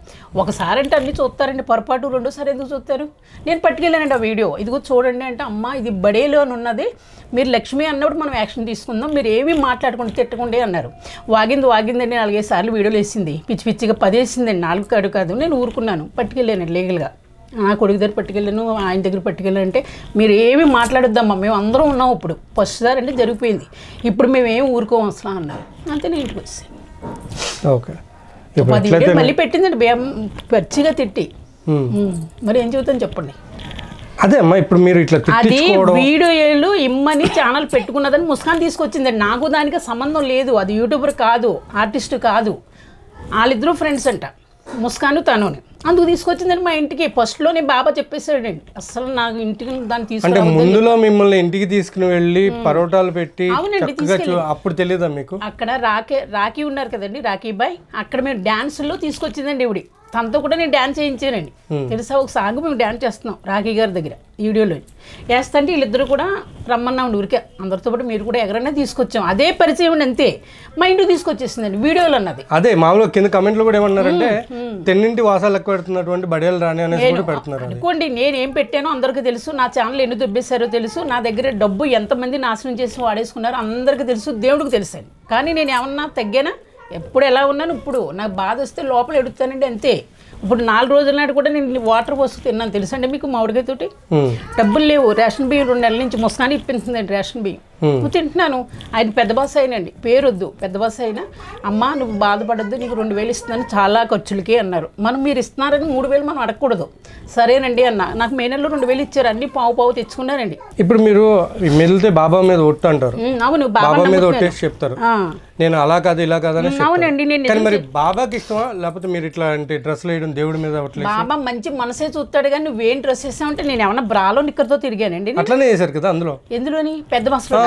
Speaker 2: ఒకసారి అంటే అన్నీ చూస్తారండి పొరపాటు, రెండోసారి ఎందుకు చూస్తారు? నేను పట్టుకెళ్ళానండి ఆ వీడియో. ఇదిగో చూడండి అంటే, అమ్మ ఇది బడేలో అని ఉన్నది, మీరు లక్ష్మి అన్నప్పుడు మనం యాక్షన్ తీసుకుందాం, మీరు ఏమీ మాట్లాడకుండా తిట్టకుండా అన్నారు. వాగిందండి 4-5 సార్లు వీడియోలు వేసింది, పిచ్చి పిచ్చిగా 10 వేసిందండి, 4 కాదు. నేను ఊరుకున్నాను, పట్టుకెళ్ళానండి లీగల్గా. నా కొడుకు దగ్గర పట్టుకెళ్ళాను, ఆయన దగ్గర పట్టుకెళ్ళాను. అంటే మీరు ఏమి మాట్లాడొద్దమ్మా, మేము అందరం ఉన్నాం. ఇప్పుడు ఫస్ట్ సార్ అంటే జరిగిపోయింది, ఇప్పుడు మేము ఏమి ఊరుకోం అసలు అన్నారు. అంతే నేను ఇంటికి వచ్చాను.
Speaker 1: ఓకే,
Speaker 2: 10 వీడియోలు మళ్ళీ పెట్టిందండి పచ్చిగా తిట్టి. మరి ఏం చెబుతాను చెప్పండి.
Speaker 1: అదే అమ్మా, ఇప్పుడు మీరు ఇట్లా
Speaker 2: అది వీడియోలు ఇమ్మని ఛానల్ పెట్టుకున్నదని ముస్కాన్ తీసుకొచ్చిందండి. నాకు దానికి సంబంధం లేదు. అది యూట్యూబర్ కాదు, ఆర్టిస్ట్ కాదు, వాళ్ళిద్దరూ ఫ్రెండ్స్ అంట, ముస్కాను తనుని. అందుకు తీసుకొచ్చిందని మా ఇంటికి. ఫస్ట్లోనే బాబా చెప్పేశాడండి, అసలు నాకు ఇంటికి దాన్ని తీసుకుంటే
Speaker 1: ముందులో మిమ్మల్ని ఇంటికి తీసుకుని వెళ్ళి పరోటాలు పెట్టి అప్పుడు తెలియదా మీకు?
Speaker 2: అక్కడ రాఖీ ఉన్నారు కదండి, రాఖీ బాయ్, అక్కడ మేము డ్యాన్స్లో తీసుకొచ్చిందండి ఇవిడి. తనతో కూడా నేను డ్యాన్స్ చేయించానండి. తెలుసా, ఒక సాంగ్ మేము డ్యాన్స్ చేస్తున్నాం రాఖీ గారి దగ్గర వీడియోలో వేస్తా అంటే వీళ్ళిద్దరు కూడా రమ్మన్నామండి ఊరికే. అందరితో పాటు మీరు కూడా ఎగరనే తీసుకొచ్చాం. అదే పరిచయం అంతే, మా ఇంటికి తీసుకొచ్చేసిందండి వీడియోలు అన్నది.
Speaker 1: అదే మామూలుగా కింద కమెంట్లు కూడా ఏమన్నారంటే, తెన్నింటి వాసాలు ఎక్కువ పెడుతున్నటువంటి బడేలు రాణి అనేసి కూడా పెడుతున్నారు.
Speaker 2: అనుకోండి, నేను ఏం పెట్టానో అందరికీ తెలుసు, నా ఛానల్ ఎన్ని దొబ్బేశారో తెలుసు, నా దగ్గర డబ్బు ఎంతమంది నాశనం చేసి వాడేసుకున్నారో అందరికీ తెలుసు, దేవుడికి తెలుసండి. కానీ నేను ఏమన్నా తగ్గానా? ఎప్పుడు ఎలా ఉన్నాను, ఇప్పుడు నాకు బాధ వస్తే లోపల ఎడుతానండి అంతే. ఇప్పుడు 4 రోజుల నాడు కూడా నేను వాటర్ పోసి తిన్నాను తెలుసండి మీకు, మామిడికాయ తోటి. డబ్బులు లేవు, రేషన్ బియ్యం 2 నెలల నుంచి ముస్కాని ఇప్పించిందండి రేషన్ బియ్యం. నువ్వు తింటున్నాను. ఆయన పెద్ద బాస్ అయినండి, పేరొద్దు, పెద్ద బాస్ అయినా, అమ్మ నువ్వు బాధపడద్దు, నీకు 2000 ఇస్తున్నాను చాలా ఖర్చులకి అన్నారు. మీరు ఇస్తున్నారని 3000 మనం అడగకూడదు. సరేనండి అన్న. నాకు మే నెలలో 2000 ఇచ్చారు, అన్ని పావు తెచ్చుకున్నానండి.
Speaker 1: ఇప్పుడు మీరు మెలితే బాబా మీద ఒట్టు అంటారు.
Speaker 2: అవును,
Speaker 1: బాబా మీద ఒట్టేసి చెప్తారు, నేను అలా కాదు ఇలా కాదని.
Speaker 2: అవునండి. నేను
Speaker 1: మరి బాబాకి ఇష్టమా, లేకపోతే మీరు ఇట్లా అంటే డ్రెస్లు వేయడం దేవుడి మీద?
Speaker 2: బాబా మంచి మనసే చూస్తాడు, కానీ నువ్వేం డ్రెస్ వేసావంటే నేను ఏమన్నా బ్రాలో నిక్కర్తో తిరిగానండి.
Speaker 1: అట్లనే చేశారు కదా అందులో.
Speaker 2: ఎందులోని? పెద్ద బస్సులో.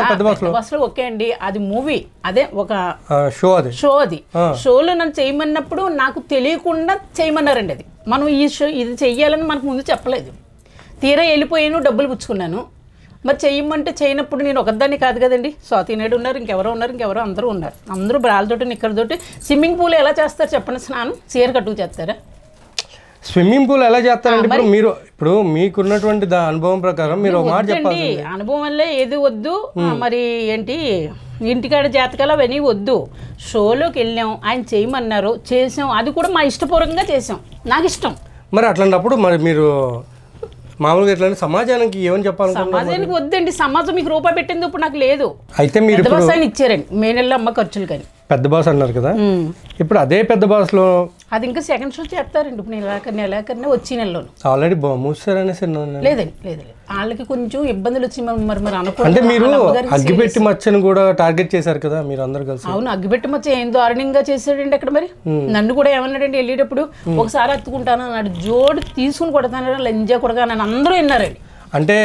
Speaker 2: ఓకే అండి, అది మూవీ, అదే ఒక షో. అది షోలో నన్ను చేయమన్నప్పుడు నాకు తెలియకుండా చేయమన్నారండి. అది మనం ఇది చెయ్యాలని మనకు ముందు చెప్పలేదు. తీరా వెళ్ళిపోయాను, డబ్బులు పుచ్చుకున్నాను. మరి చెయ్యమంటే చేయనప్పుడు నేను ఒకదాన్ని కాదు కదండి, స్వాతి నాయుడు ఉన్నారు, ఇంకెవరో అందరూ ఉన్నారు. అందరూ బ్రాలతోటి నిక్కరతోటి. స్విమ్మింగ్ పూల్ ఎలా చేస్తారు చెప్పండి? స్నానం చీర కట్టుకు చేస్తారా?
Speaker 1: స్విమ్మింగ్ పూల్ ఎలా చేస్తారంటే, ఇప్పుడు మీకున్నటువంటి అనుభవం ప్రకారం మీరు ఒక మాట చెప్పాలి.
Speaker 2: అనుభవం వల్లే ఏది వద్దు, మరి ఏంటి ఇంటికాడ జాతకాలు అవన్నీ వద్దు. షోలోకి వెళ్ళాం, ఆయన చేయమన్నారు, చేసాం. అది కూడా మా ఇష్టపూర్వకంగా చేసాం, నాకు ఇష్టం.
Speaker 1: మరి అట్లాంటప్పుడు మరి మీరు మామూలుగా ఎట్లా సమాజానికి ఏమని చెప్పాలి?
Speaker 2: సమాజానికి వద్దండి, సమాజం మీకు రూపాయి పెట్టింది ఇప్పుడు నాకు లేదు.
Speaker 1: అయితే మీరు
Speaker 2: ఇచ్చారండి మే నెలలో అమ్మ ఖర్చులు. కానీ
Speaker 1: పెద్ద బాస్ అన్నారు కదా, ఇప్పుడు అదే పెద్ద బాస్లో
Speaker 2: అది ఇంకా సెకండ్ షో చేస్తారండి. ఇప్పుడు నెలాఖరినే వచ్చి నెలలోను
Speaker 1: ఆల్రెడీ మూసారనేసి.
Speaker 2: లేదు, వాళ్ళకి కొంచెం ఇబ్బందులు వచ్చి మరి అనుకో.
Speaker 1: అంటే మీరు అగ్గిపెట్టి మచ్చను కూడా టార్గెట్ చేశారు కదా మీరు అందరు కలిసి.
Speaker 2: అవును, అగ్గిపెట్టి మచ్చ ఏం దారుణంగా చేశాడండి అక్కడ. మరి నన్ను కూడా ఏమన్నాడండి వెళ్ళేటప్పుడు, ఒకసారి అత్తుకుంటాను అన్నాడు, జోడు తీసుకుని కొడతాను, లంజా కొడగా నన్ను అందరూ విన్నారండి.
Speaker 1: అంటే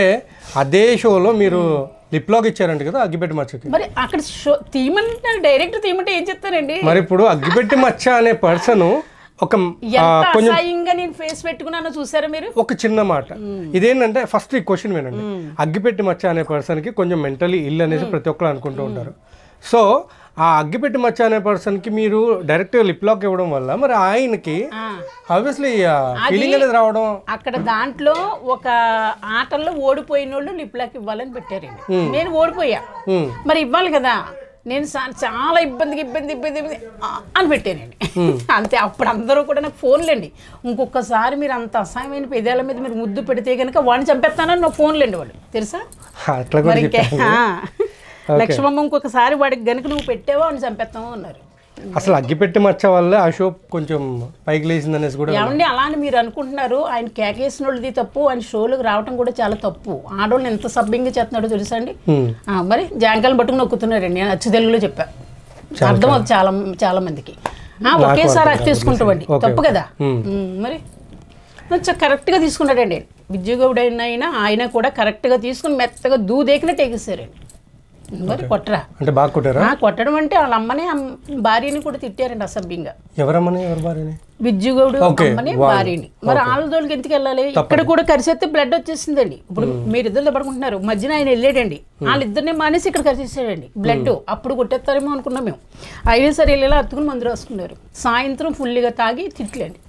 Speaker 1: అదే షోలో మీరు లిప్ లాక్ ఇచ్చారంట కదా అగ్గిపెట్టి మచ్చకి.
Speaker 2: మరి అక్కడ షో తీయమంటే డైరెక్ట్ తీయమంటే ఏం చెప్తానండి?
Speaker 1: మరి ఇప్పుడు అగ్గిపెట్టి మచ్చ అనే పర్సన్ ఒక
Speaker 2: అసహ్యంగా నేను ఫేస్ పెట్టుకున్నానో చూసారా మీరు?
Speaker 1: ఒక చిన్న మాట ఇదేంటంటే, ఫస్ట్ ఈ క్వశ్చన్ వినండి. అగ్గిపెట్టి మచ్చ అనే పర్సన్ కి కొంచెం మెంటలీ ఇల్ అనేసి ప్రతి ఒక్కరు అనుకుంటూ ఉంటారు. సో ఆ అగ్గిపెట్టి మచ్చ అనే పర్సన్ కి మీరు డైరెక్ట్ లిప్ లాక్ ఇవ్వడం వల్ల మరి ఆయనకి ఆబ్వియస్లీ ఫీలింగ్ అనేది రావడం.
Speaker 2: అక్కడ దాంట్లో ఒక ఆటల్లో ఓడిపోయిన వాళ్ళు లిప్ లాక్ ఇవ్వాలని పెట్టారండి. నేను ఓడిపోయా, మరి ఇవ్వాలి కదా. నేను చాలా ఇబ్బంది అని పెట్టానండి అంతే. అప్పుడు అందరూ కూడా నాకు ఫోన్లేండి, ఇంకొకసారి మీరు అంత అసహ్యమైన పెదాల మీద మీరు ముద్దు పెడితే కనుక వాడిని చంపేస్తానని నా ఫోన్లేండి వాళ్ళు, తెలుసా? లక్ష్మమ్మ ఇంకొకసారి వాడికి గనుక నువ్వు పెట్టావో అని చంపేస్తామో అన్నారు.
Speaker 1: అసలు అగ్గిపెట్టి మచ్చ వల్ల ఆ షో కొంచెం పైకి లేచింది అనేసి కూడా.
Speaker 2: ఏమండి అలా అని మీరు అనుకుంటున్నారు, ఆయన కేకేసిన వాళ్ళది తప్పు, ఆయన షోలకు రావడం కూడా చాలా తప్పు. ఆడవాళ్ళని ఎంత సభ్యంగా చేస్తున్నాడో తెలుసా అండి. మరి జాంకాయలు పట్టుకుని నొక్కుతున్నారండి, నేను అచ్చు తెలుగులో చెప్పా, అర్థం అవుతుంది చాలా మందికి. ఒకేసారి అది తీసుకుంటామండి, తప్పు కదా. మరి కరెక్ట్గా తీసుకున్నాడండి విజయగౌడ్ అయినా ఆయన కూడా కరెక్ట్గా తీసుకుని మెత్తగా దూదేకినట్టు ఎగిస్తారండి. మరి కొట్టరా
Speaker 1: అంటే బాగా కొట్టారా?
Speaker 2: కొట్టడం అంటే వాళ్ళ అమ్మని భార్యని కూడా తిట్టారండి అసభ్యంగా.
Speaker 1: ఎవరమ్మని ఎవరు భార్యని?
Speaker 2: విజ్జుగౌడు అమ్మని భార్యని. మరి వాళ్ళ జోలికి ఎందుకు వెళ్ళాలి? ఇక్కడ కూడా కరిసేస్తే బ్లడ్ వచ్చేసిందండి. ఇప్పుడు మీరిద్దరు పడుకుంటున్నారు, మధ్యన ఆయన వెళ్ళాడండి, వాళ్ళిద్దరిని మానేసి ఇక్కడ కరిసేసాడండి బ్లడ్. అప్పుడు కొట్టేస్తారేమో అనుకున్నాం మేము. అయినా సరే వెళ్ళేలా అత్తుకుని మందు రాసుకున్నారు. సాయంత్రం ఫుల్గా తాగి తిట్లండి.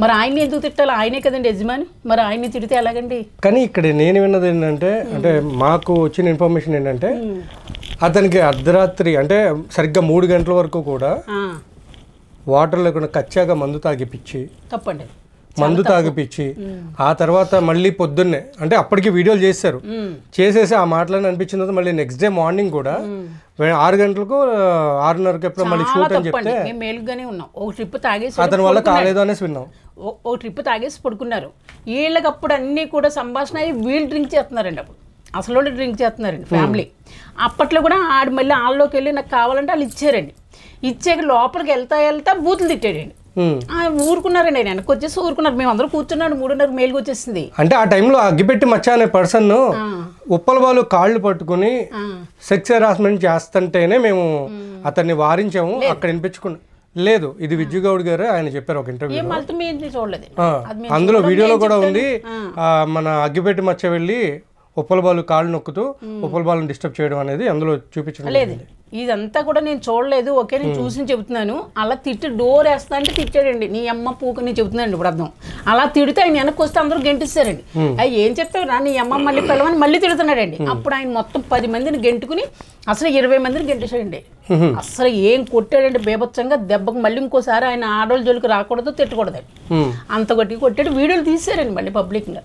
Speaker 2: మరి ఆయన్ని ఎందుకు తిట్టాలి? ఆయనే కదండి యజమాని, మరి ఆయన్ని తిడితే ఎలాగండి?
Speaker 1: కానీ ఇక్కడ నేను విన్నది ఏంటంటే, అంటే మాకు వచ్చిన ఇన్ఫర్మేషన్ ఏంటంటే అతనికి అర్ధరాత్రి అంటే సరిగ్గా 3 గంటల వరకు కూడా వాటర్ లేకుండా కచ్చాగా మందు తాగిపిచ్చి,
Speaker 2: తప్పండి,
Speaker 1: మందు తాగిపిచ్చి ఆ తర్వాత మళ్ళీ పొద్దున్నే అంటే అప్పటికి వీడియోలు చేశారు, చేసేసి ఆ మాటలని అనిపించిన తర్వాత మళ్ళీ నెక్స్ట్ డే మార్నింగ్ కూడా 6 గంటలకు 6:30కి ఎప్పుడో మళ్ళీ షూట్ అని చెప్తే
Speaker 2: మేలుగానే ఉన్నాం. ఒక ట్రిప్ తాగేసి
Speaker 1: అతని వల్ల కాలేదు అనేసి విన్నాం.
Speaker 2: ఓ ట్రిప్ తాగేసి పడుకున్నారు. వీళ్ళకి అప్పుడు అన్నీ కూడా సంభాషణ అయ్యి వీళ్ళు డ్రింక్ చేస్తున్నారండి. అప్పుడు అసలు వాళ్ళు డ్రింక్ చేస్తున్నారండి ఫ్యామిలీ. అప్పట్లో కూడా ఆడు మళ్ళీ వాళ్ళలోకి వెళ్ళి నాకు కావాలంటే వాళ్ళు ఇచ్చారండి. ఇచ్చాక లోపలికి వెళ్తా బూతులు తిట్టాడండి. ఊరుకున్నారండి, ఆయన వెనక్కి వచ్చేసి ఊరుకున్నారు. మేము అందరూ కూర్చున్నాడు, 3:30 మేలుకు వచ్చేసింది.
Speaker 1: అంటే ఆ టైంలో అగ్గిపెట్టి మచ్చ అనే పర్సన్ ఉప్పల వాళ్ళు కాళ్ళు పట్టుకుని సెక్స్ హెరాస్మెంట్ చేస్తుంటేనే మేము అతన్ని వారించాము. అక్కడ వినిపించుకున్నాం. లేదు, ఇది విజ్జుగౌడ్ గారు ఆయన చెప్పారు ఒక ఇంటర్వ్యూ. అందులో వీడియోలో కూడా ఉంది. మన అగ్గిపెట్టి మచ్చ వెళ్ళి ఉప్పల బాలు కాళ్ళు నొక్కుతూ ఉప్పల బాలను డిస్టర్బ్ చేయడం అనేది అందులో చూపించడం లేదు.
Speaker 2: ఇదంతా కూడా నేను చూడలేదు. ఓకే, నేను చూసి చెబుతున్నాను. అలా తిట్టి డోర్ వేస్తా అంటే తిట్టాడండి. నీ అమ్మ పూక నేను చెబుతున్నానండి ఇప్పుడు అర్థం. అలా తిడితే ఆయన వెనక్కి వస్తే అందరూ గెంటిస్తారండి. అవి ఏం చెప్తావు రా, నీ అమ్మ మళ్ళీ పిల్లవని మళ్ళీ తిడుతున్నాడండి. అప్పుడు ఆయన మొత్తం 10 మందిని గెంటుకుని అసలు 20 మందిని గెంటేశాడండి. అసలు ఏం కొట్టాడండి బేభత్సంగా. దెబ్బకు మళ్ళీ ఇంకోసారి ఆయన ఆడోళ్ళ జోలికి రాకూడదు, తిట్టకూడదండి. అంత గట్టిగా కొట్టాడు. వీడియోలు తీసారండి మళ్ళీ పబ్లిక్గా.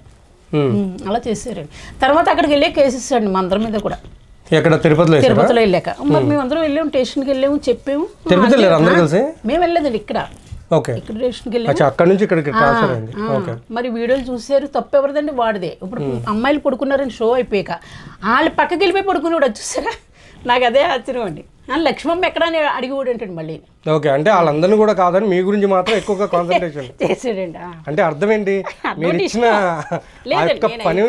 Speaker 2: అలా చేశారండి. తర్వాత అక్కడికి వెళ్ళే కేసెస్ అండి మా అందరి మీద కూడా. తిరుపతిలో వెళ్ళాక మరి మేము అందరం వెళ్ళాము, స్టేషన్కి వెళ్ళాము, చెప్పాము. మేము వెళ్ళలేదండి, ఇక్కడ స్టేషన్కి వెళ్ళాము. మరి వీడియోలు చూసారు. తప్పు ఎవరిదండి? వాడిదే. ఇప్పుడు అమ్మాయిలు పడుకున్నారని షో అయిపోయాక వాళ్ళు పక్కకి వెళ్ళిపోయి పడుకునేవాడు చూసారా. నాకు అదే ఆశ్చర్యం అండి. లక్ష్మమ్మ ఎక్కడ అడిగి కూడా అంటాడు మళ్ళీ.
Speaker 1: ఓకే, అంటే వాళ్ళందరినీ కూడా కాదని మీ గురించి మాత్రం ఎక్కువగా కాన్సన్ట్రేషన్
Speaker 2: చేసాడండి.
Speaker 1: అంటే అర్థం ఏంటి? మీరు ఇచ్చిన పని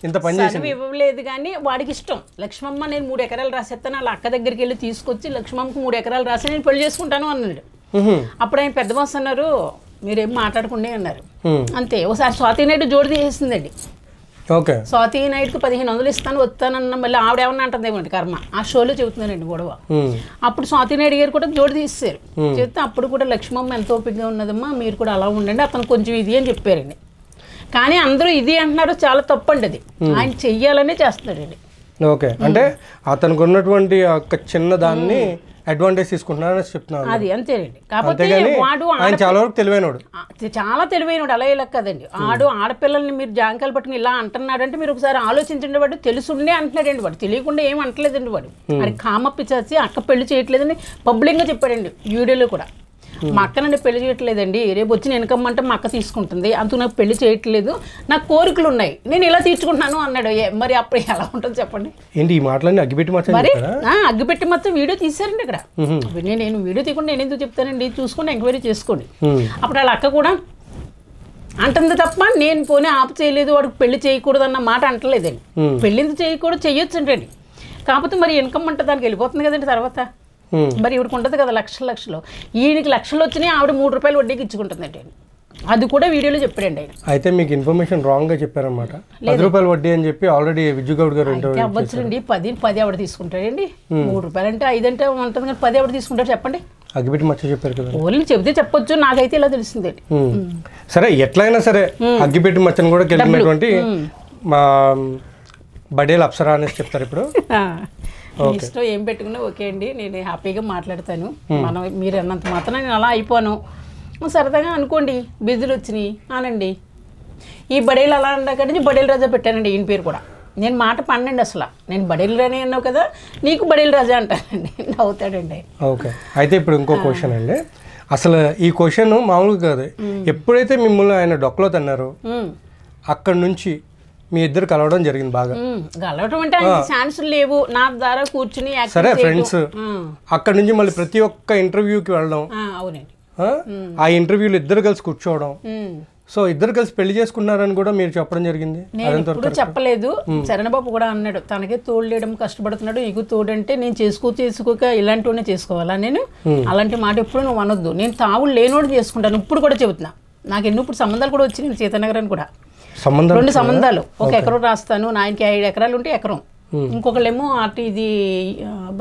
Speaker 1: ఇంత పని చేసి
Speaker 2: ఇవ్వలేదు కానీ వాడికి ఇష్టం. లక్ష్మమ్మ నేను 3 ఎకరాలు రాసేస్తాను, వాళ్ళ అక్క దగ్గరికి వెళ్ళి తీసుకొచ్చి లక్ష్మమ్మకు 3 ఎకరాలు రాసి నేను పెళ్లి చేసుకుంటాను అన్నాడు. అప్పుడు ఆయన పెద్ద బాస్ అన్నారు, మీరేం మాట్లాడకుండా అన్నారు. అంతే. ఒకసారి స్వాతి నాయుడు జోడు తీసేసిందండి.
Speaker 1: ఓకే,
Speaker 2: స్వాతి నాయుడుకి 1500 ఇస్తాను వస్తానన్న మళ్ళీ ఆవిడేమన్నా అంటుందేమండి కర్మ. ఆ షోలో చెబుతున్నారండి గొడవ. అప్పుడు స్వాతి నాయుడు గారు కూడా జోడు తీసేశారు. చెప్తే అప్పుడు కూడా లక్ష్మమ్మ ఎంత ఓపికగా ఉన్నదమ్మా, మీరు కూడా అలా ఉండండి, అతను కొంచెం ఇది అని చెప్పారండి. కానీ అందరూ ఇది అంటున్నారు, చాలా తప్పండి అది. ఆయన చెయ్యాలనే చేస్తున్నాడండి.
Speaker 1: ఓకే, అంటే అతనికి ఉన్నటువంటి ఒక చిన్న దాన్ని అడ్వాంటేజ్ తీసుకుంటున్నారని చెప్తున్నారు.
Speaker 2: అది అంతేనండి. కాకపోతే వాడు
Speaker 1: చాలా వరకు తెలివైనడు,
Speaker 2: చాలా తెలివైనడు. అలా ఇలా కదండి. ఆడపిల్లల్ని మీరు జాంకాయలు పట్టుకుని ఇలా అంటున్నాడంటే మీరు ఒకసారి ఆలోచించండి. వాడు తెలుసుండే అంటున్నాడండి. వాడు తెలియకుండా ఏం అంటలేదండి. వాడు అది కామప్పిచ్చేసి అక్క పెళ్లి చేయట్లేదని పబ్లిక్గా చెప్పాడండి వీడియోలో కూడా. మా అక్క నన్ను పెళ్లి చేయట్లేదండి, రేపు వచ్చి నేను ఇన్కమ్ మా అక్క తీసుకుంటుంది, అందుకు నాకు పెళ్లి చేయట్లేదు, నాకు కోరికలు ఉన్నాయి, నేను ఇలా తీర్చుకుంటున్నాను అన్నాడు. మరి అప్పుడు ఎలా ఉంటుంది చెప్పండి?
Speaker 1: ఏంటి ఈ మాటలన్నీ అగ్గిపెట్టి
Speaker 2: మరి అగ్గిపెట్టి మొత్తం వీడియో తీసారండి ఇక్కడ. నేను వీడియో తీయకుండా నేను ఎందుకు చెప్తానండి? చూసుకోండి, ఎంక్వైరీ చేసుకోండి. అప్పుడు వాళ్ళ అక్క కూడా అంటుంది తప్ప నేను పోనీ ఆపు చేయలేదు, వాడికి పెళ్లి చేయకూడదు అన్న మాట అంటలేదండి. పెళ్లి ఎందుకు చేయకూడదు, చెయ్యొచ్చు అండి. కాకపోతే మరి ఇన్కమ్ అంటే దానికి వెళ్ళిపోతుంది కదండి తర్వాత. మరి ఇవిడికి ఉంటుంది కదా లక్షలు. ఈయనకి లక్షలు వచ్చినాయి, ఆవిడ 3 రూపాయలు వడ్డీకి ఇచ్చుకుంటుందండి. అది కూడా వీడియోలో చెప్పాడండి ఆయన.
Speaker 1: అయితే మీకు ఇన్ఫర్మేషన్ రాంగ్ గా చెప్పారన్నమాట. 10 రూపాయలు వడ్డీ అని చెప్పి ఆల్రెడీ విజ్జుగౌడ్ గారు
Speaker 2: అవ్వచ్చునండి. 10 ఆవిడ తీసుకుంటాడండి. 3 రూపాయలు అంటే 5 అంటే ఉంటుంది కానీ 10 ఆవిడ తీసుకుంటారు చెప్పండి.
Speaker 1: అగ్గిపెట్టి మచ్చ చెప్పారు కదా,
Speaker 2: ఓన్లీ చెబితే చెప్పొచ్చు, నాకైతే ఇలా తెలిసిందండి.
Speaker 1: సరే, ఎట్లయినా సరే అగ్గిపెట్టి మచ్చని కూడా కలిగినటువంటి మా బడేల్ అప్సరా అనేసి చెప్తారు ఇప్పుడు.
Speaker 2: ఇష్టం ఏం పెట్టుకున్నా ఓకే అండి, నేను హ్యాపీగా మాట్లాడతాను. మనం మీరు అన్నంత మాత్రం నేను అలా అయిపోను. సరదాగా అనుకోండి, బిజీలు వచ్చినాయి అనండి. ఈ బడేలు అలా అన్నాక నుంచి బడేల్ రాజా పెట్టానండి ఈయన పేరు కూడా. నేను మాట పన్నండి అసలు. నేను బడేలు రాని అన్నావు కదా, నీకు బడేల్ రాజా అంటానండి. నవ్వుతాడండి.
Speaker 1: ఓకే, అయితే ఇప్పుడు ఇంకో క్వశ్చన్ అండి. అసలు ఈ క్వశ్చన్ మామూలుగా కాదు. ఎప్పుడైతే మిమ్మల్ని ఆయన డొక్కలో తన్నారు అక్కడ నుంచి మీ ఇద్దరు కలవడం జరిగింది. బాగా
Speaker 2: కలవడం అంటే ఛాన్స్ లేవు నా ద్వారా కూర్చుని.
Speaker 1: సరే, ఫ్రెండ్స్. అక్కడ నుంచి మళ్ళీ ప్రతి ఒక్క ఇంటర్వ్యూకి వెళ్ళడం.
Speaker 2: అవునండి.
Speaker 1: ఆ ఇంటర్వ్యూలు ఇద్దరు కలిసి కూర్చోవడం, సో ఇద్దరు కలిసి పెళ్లి చేసుకున్నారని కూడా మీరు చెప్పడం జరిగింది.
Speaker 2: నేను ఇప్పుడు చెప్పలేదు. శరణబాబు కూడా అన్నాడు తనకే తోడలేయడం కష్టపడుతున్నాడు, నీకు తోడంటే నేను చేసుకోక ఇలాంటివన్నీ చేసుకోవాలా, నేను అలాంటి మాట ఎప్పుడు నువ్వు అనొద్దు, నేను తావులు లేనోడు చేసుకుంటాను ఇప్పుడు కూడా చెబుతున్నా. నాకు ఎన్నో ఇప్పుడు సంబంధాలు కూడా వచ్చినాయి సీతానగరాన్ని కూడా 2 సంబంధాలు. ఒక ఎకరం రాస్తాను, ఆయనకి 5 ఎకరాలు ఉంటే ఎకరం, ఇంకొకళ్ళేమో అటు ఇది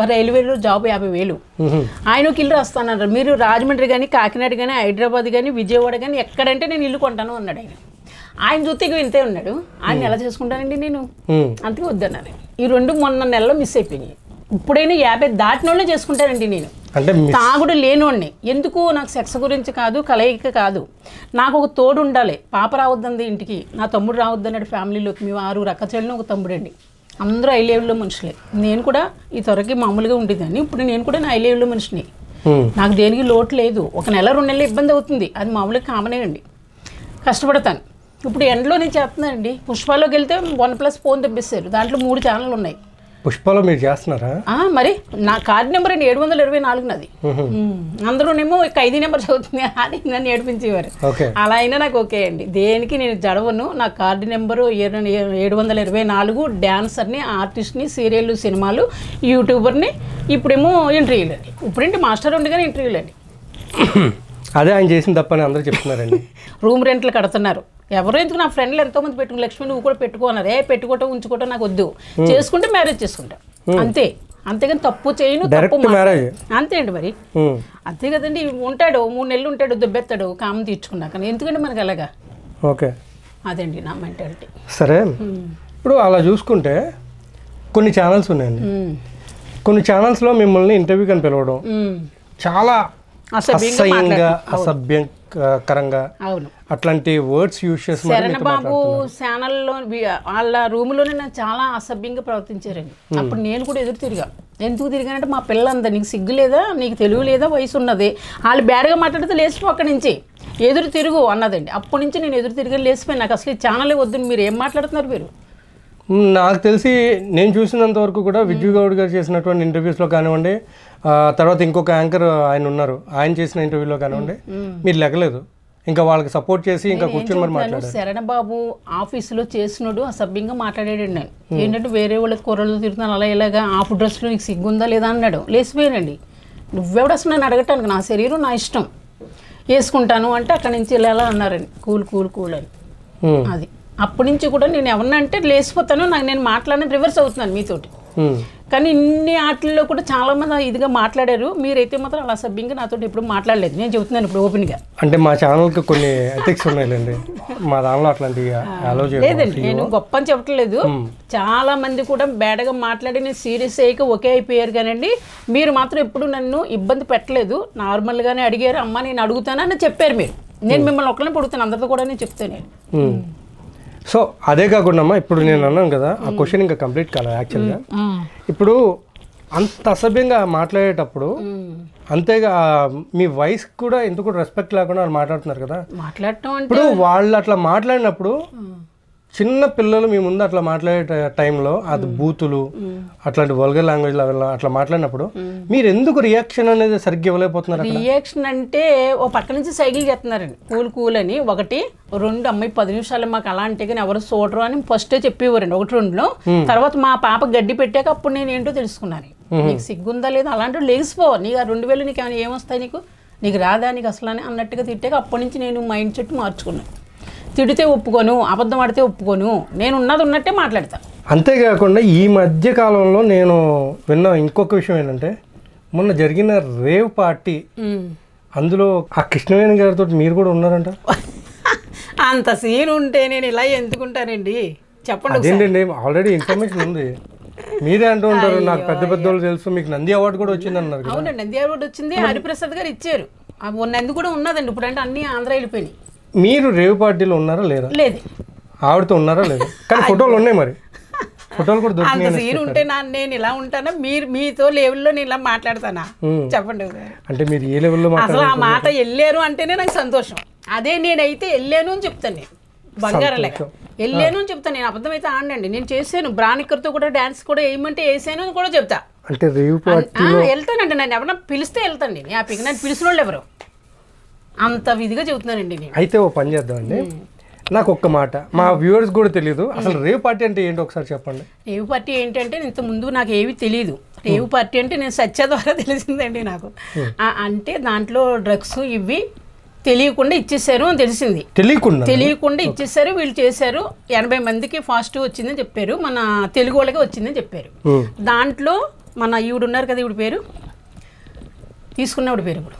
Speaker 2: రైల్వేలో జాబ్ 50,000, ఆయన ఒక ఇల్లు రాస్తానన్నారు. మీరు రాజమండ్రి కానీ కాకినాడ కానీ హైదరాబాద్ కానీ విజయవాడ కానీ ఎక్కడంటే నేను ఇల్లు కొంటాను అన్నాడు. ఆయన చూస్తే వింతే ఉన్నాడు. ఆయన ఎలా చేసుకుంటానండి నేను, అందుకే వద్దన్నాను. ఈ 2 మొన్న నెలలో మిస్ అయిపోయినాయి. ఇప్పుడైనా 50 దాటిన వాళ్ళే చేసుకుంటానండి నేను.
Speaker 1: అంటే
Speaker 2: తాగుడు లేనోడిని. ఎందుకు నాకు సెక్స్ గురించి కాదు, కలయిక కాదు, నాకు ఒక తోడు ఉండాలి. పాప రావద్దంది ఇంటికి, నా తమ్ముడు రావద్దన్నాడు ఫ్యామిలీలోకి. మేము 6 అక్క చెల్లెలు ఒక తమ్ముడండి, అందరూ హై లెవెల్లో మనుషులే. నేను కూడా ఈ త్వరకి మామూలుగా ఉండేదాన్ని, ఇప్పుడు నేను కూడా నా హై లెవెల్లో మనిషిని. నాకు దేనికి లోటు లేదు. 1 నెల 2 నెలలు ఇబ్బంది అవుతుంది, అది మామూలుగా కామనే అండి, కష్టపడతాను. ఇప్పుడు ఎండలో నేను చేస్తున్నానండి. పుష్పాలోకి వెళ్తే 1+ ఫోన్ తెప్పిస్తారు, దాంట్లో 3 ఛానళ్ళు ఉన్నాయి.
Speaker 1: పుష్పలో మీరు చేస్తున్నారా?
Speaker 2: మరి నా కార్డు నెంబర్ అండి 724 నాది. అందరూనేమో 5 నెంబర్ చదువుతుంది అని నన్ను ఏడిపించేవారు. అలా అయినా నాకు ఓకే అండి, దేనికి నేను జడవను. నా కార్డు నెంబరు 724. డ్యాన్సర్ని, ఆర్టిస్ట్ని, సీరియల్ సినిమాలు, యూట్యూబర్ని, ఇప్పుడేమో ఇంటర్వ్యూలు అండి. ఇప్పుడేంటి మాస్టర్ ఉండి కానీ ఇంటర్వ్యూలు అండి.
Speaker 1: అదే ఆయన చేసిన తప్పని అందరూ చెప్తున్నారండి.
Speaker 2: రూమ్ రెంట్లు కడుతున్నారు. ఎవరో ఎందుకు నా ఫ్రెండ్లు ఎంతోమంది పెట్టుకుని, లక్ష్మి నువ్వు కూడా పెట్టుకోన్నారు. పెట్టుకోవటం ఉంచుకోవటం నాకు వద్దు, చేసుకుంటే మ్యారేజ్ చేసుకుంటా అంతే. అంతేగాని తప్పు చేయను, తప్పు అంతే అండి. మరి అంతే కదండి. ఉంటాడు 3 నెలలు ఉంటాడు, దుబ్బెత్తాడు కామం తీర్చుకున్నాక. ఎందుకంటే మనకి అలాగా.
Speaker 1: ఓకే,
Speaker 2: అదండి నా మెంటాలిటీ.
Speaker 1: సరే, ఇప్పుడు అలా చూసుకుంటే కొన్ని ఛానల్స్ ఉన్నాయండి. కొన్ని ఛానల్స్లో మిమ్మల్ని ఇంటర్వ్యూ అని పిలవడం చాలా అసహ్యంగా, అసభ్యకరంగా అట్లాంటి వర్డ్స్ యూజ్ చేసి
Speaker 2: శరణబాబు ఛానల్లో వాళ్ళ రూమ్లోనే నాకు చాలా అసభ్యంగా ప్రవర్తించారండి. అప్పుడు నేను కూడా ఎదురు తిరిగా. ఎందుకు తిరిగానంటే మా పిల్లలంతా నీకు సిగ్గు లేదా, నీకు తెలివి లేదా, వయసు ఉన్నది, వాళ్ళు బ్యాడ్గా మాట్లాడితే లేచిపో అక్కడి నుంచి, ఎదురు తిరుగు అన్నదండి. అప్పటి నుంచి నేను ఎదురు తిరిగి లేచిపోయి నాకు అసలు ఈ ఛానలే వద్దు, మీరు ఏం మాట్లాడుతున్నారు మీరు.
Speaker 1: నాకు తెలిసి నేను చూసినంత వరకు కూడా విజయ్ గౌడ్ గారు చేసినటువంటి ఇంటర్వ్యూస్లో కానివ్వండి, తర్వాత ఇంకొక యాంకర్ ఆయన ఉన్నారు, ఆయన చేసిన ఇంటర్వ్యూలో కానివ్వండి, మీరు లెగలేదు. ఇంకా వాళ్ళకి సపోర్ట్ చేసి ఇంకా కూర్చొని మరి మాట్లాడారు.
Speaker 2: శరణబాబు ఆఫీసులో చేసినోడు అసభ్యంగా మాట్లాడాడు నేను. ఏంటంటే వేరే వాళ్ళకి కూరలు తిరుగుతున్నాను అలా ఇలాగా, ఆఫ్ డ్రెస్లో నీకు సిగ్గుందా లేదా అన్నాడు. లేచిపోయానండి. నువ్వెవడు అసలు నన్ను అడగటానికి, నా శరీరం నా ఇష్టం, వేసుకుంటాను అంటే అక్కడి నుంచి ఇలా అన్నారండి, కూల్ కూల్ కూల్ అని. అది అప్పటి నుంచి కూడా నేను ఎవరినంటే లేచిపోతాను, నాకు నేను మాట్లాడిన రివర్స్ అవుతున్నాను మీతోటి. కానీ ఇన్ని ఆటల్లో కూడా చాలామంది ఇదిగా మాట్లాడారు. మీరైతే మాత్రం అలా సభ్యంగా నాతో ఎప్పుడు మాట్లాడలేదు. నేను చెబుతున్నాను ఇప్పుడు ఓపెన్గా.
Speaker 1: అంటే మా ఛానల్కి కొన్ని ఎథిక్స్ ఉన్నాయిలేండి, మా దానిలో అట్లాంటివి
Speaker 2: లేదండి. నేను గొప్ప అని చెప్పట్లేదు. చాలా మంది కూడా బేడగా మాట్లాడి నేను సీరియస్ అయ్యాక ఒకే అయిపోయారు. కానండి మీరు మాత్రం ఎప్పుడు నన్ను ఇబ్బంది పెట్టలేదు. నార్మల్గానే అడిగారు, అమ్మ నేను అడుగుతానని చెప్పారు మీరు. నేను మిమ్మల్ని ఒక్కరిని పడుగుతాను, అందరితో కూడా నేను చెప్తాను.
Speaker 1: సో అదే కాకుండా అమ్మా, ఇప్పుడు నేను అన్నాను కదా, ఆ క్వశ్చన్ ఇంకా కంప్లీట్ కాలేదు యాక్చువల్గా. ఇప్పుడు అంత అసభ్యంగా మాట్లాడేటప్పుడు అంతేగా మీ వాయిస్ కూడా ఎందుకు రెస్పెక్ట్ లేకుండా వాళ్ళు మాట్లాడుతున్నారు కదా. ఇప్పుడు వాళ్ళు అట్లా మాట్లాడినప్పుడు చిన్న పిల్లలు మీ ముందు అట్లా మాట్లాడే టైంలో అది బూతులు అట్లాంటి వల్గర్ లాంగ్వేజ్ అట్లా మాట్లాడినప్పుడు మీరు ఎందుకు రియాక్షన్ అనేది సరిగ్గా ఇవ్వలేకపోతున్నారు?
Speaker 2: రియాక్షన్ అంటే ఓ పక్క నుంచి సైకిల్ చేస్తున్నారండి, కూల్ కూల్ అని. 1 2 అమ్మాయి 10 నిమిషాలు మాకు అలా అంటే కానీ ఎవరు చూడరు అని ఫస్టే చెప్పేవారండి 1 2లో. తర్వాత మా పాప గడ్డి పెట్టాక అప్పుడు నేను ఏంటో తెలుసుకున్నాను. నీకు సిగ్గుందా లేదా, అలాంటి లేచిపోవాలి, నీకు 2000 నీకు ఏమొస్తాయి, నీకు రాదా, నీకు అసలు అని అన్నట్టుగా తిట్టాక అప్పటి నుంచి నేను మైండ్ సెట్ మార్చుకున్నాను. తిడితే ఒప్పుకోను, అబద్ధం ఆడితే ఒప్పుకోను, నేను ఉన్నది ఉన్నట్టే మాట్లాడతా.
Speaker 1: అంతేకాకుండా ఈ మధ్య కాలంలో నేను విన్న ఇంకొక విషయం ఏంటంటే, మొన్న జరిగిన రేవ్ పార్టీ, అందులో ఆ కృష్ణవేణి గారితో మీరు కూడా ఉన్నారంట.
Speaker 2: అంత సీన్ ఉంటే నేను ఇలా ఎందుకుంటానండి చెప్పండి.
Speaker 1: అదేంటండి, ఆల్రెడీ ఇన్ఫర్మేషన్ ఉంది, మీరే అంటూ ఉంటారు, నాకు పెద్ద పెద్ద వాళ్ళు తెలుసు, మీకు నంది అవార్డు కూడా వచ్చింది అన్నారు.
Speaker 2: అవునండి, నంది అవార్డు వచ్చింది, హరిప్రసాద్ గారు ఇచ్చారు. నంది కూడా ఉన్నదండి. ఇప్పుడు అంటే అన్ని ఆంధ్ర వెళ్ళిపోయినాయి.
Speaker 1: మీరు రేవ్ పార్టీలో ఉన్నారా లేదా?
Speaker 2: లేదు.
Speaker 1: ఆవిడతో ఉన్నారా లేదా? కానీ ఫోటోలు ఉన్నాయి, మరి ఫోటోలు కూడా
Speaker 2: దొరికినాయి. అంత సీన్ ఉంటే నేను ఇలా ఉంటానా, మీరు మీతో లెవెల్లో నేను ఇలా మాట్లాడతానా చెప్పండి.
Speaker 1: అంటే మీరు ఏ లెవెల్లో
Speaker 2: అసలు ఆ మాట వెళ్ళారు అంటేనే నాకు సంతోషం. అదే నేనైతే వెళ్ళాను అని చెప్తాను, నేను బంగారం లెక్క వెళ్ళాను అని చెప్తాను. నేను అబద్ధం అయితే ఆడండి, నేను చేశాను, బ్రానిక్కర్తో కూడా డాన్స్ కూడా వేయమంటే వేసాను అని కూడా చెప్తా.
Speaker 1: అంటే రేవ్ పార్టీ
Speaker 2: వెళ్తానండి, నన్ను ఎవరన్నా పిలిస్తే వెళ్తాను. నేను ఆ పిక్ నన్ను పిలిచిన వాళ్ళు ఎవరు అంత విధిగా చెబుతున్నానండి నేను.
Speaker 1: అయితే ఓ పని చేద్దామండి, నాకు ఒక్క మాట మా వ్యూవర్స్ కూడా తెలియదు, అసలు రేవ్ పార్టీ అంటే ఏంటో ఒకసారి చెప్పండి.
Speaker 2: రేవు పార్టీ ఏంటంటే ఇంత ముందు నాకు ఏమీ తెలియదు. రేవు పార్టీ అంటే నేను సత్య ద్వారా తెలిసిందండి నాకు. అంటే దాంట్లో డ్రగ్స్ ఇవి తెలియకుండా ఇచ్చేసారు అని తెలిసింది. తెలియకుండా ఇచ్చేసారు, వీళ్ళు చేశారు. 80 మందికి ఫాస్ట్ వచ్చిందని చెప్పారు, మన తెలుగు వాళ్ళకి వచ్చిందని చెప్పారు. దాంట్లో మన ఈవిడ ఉన్నారు కదా, ఈవిడ పేరు తీసుకున్నవిడ పేరు ఇప్పుడు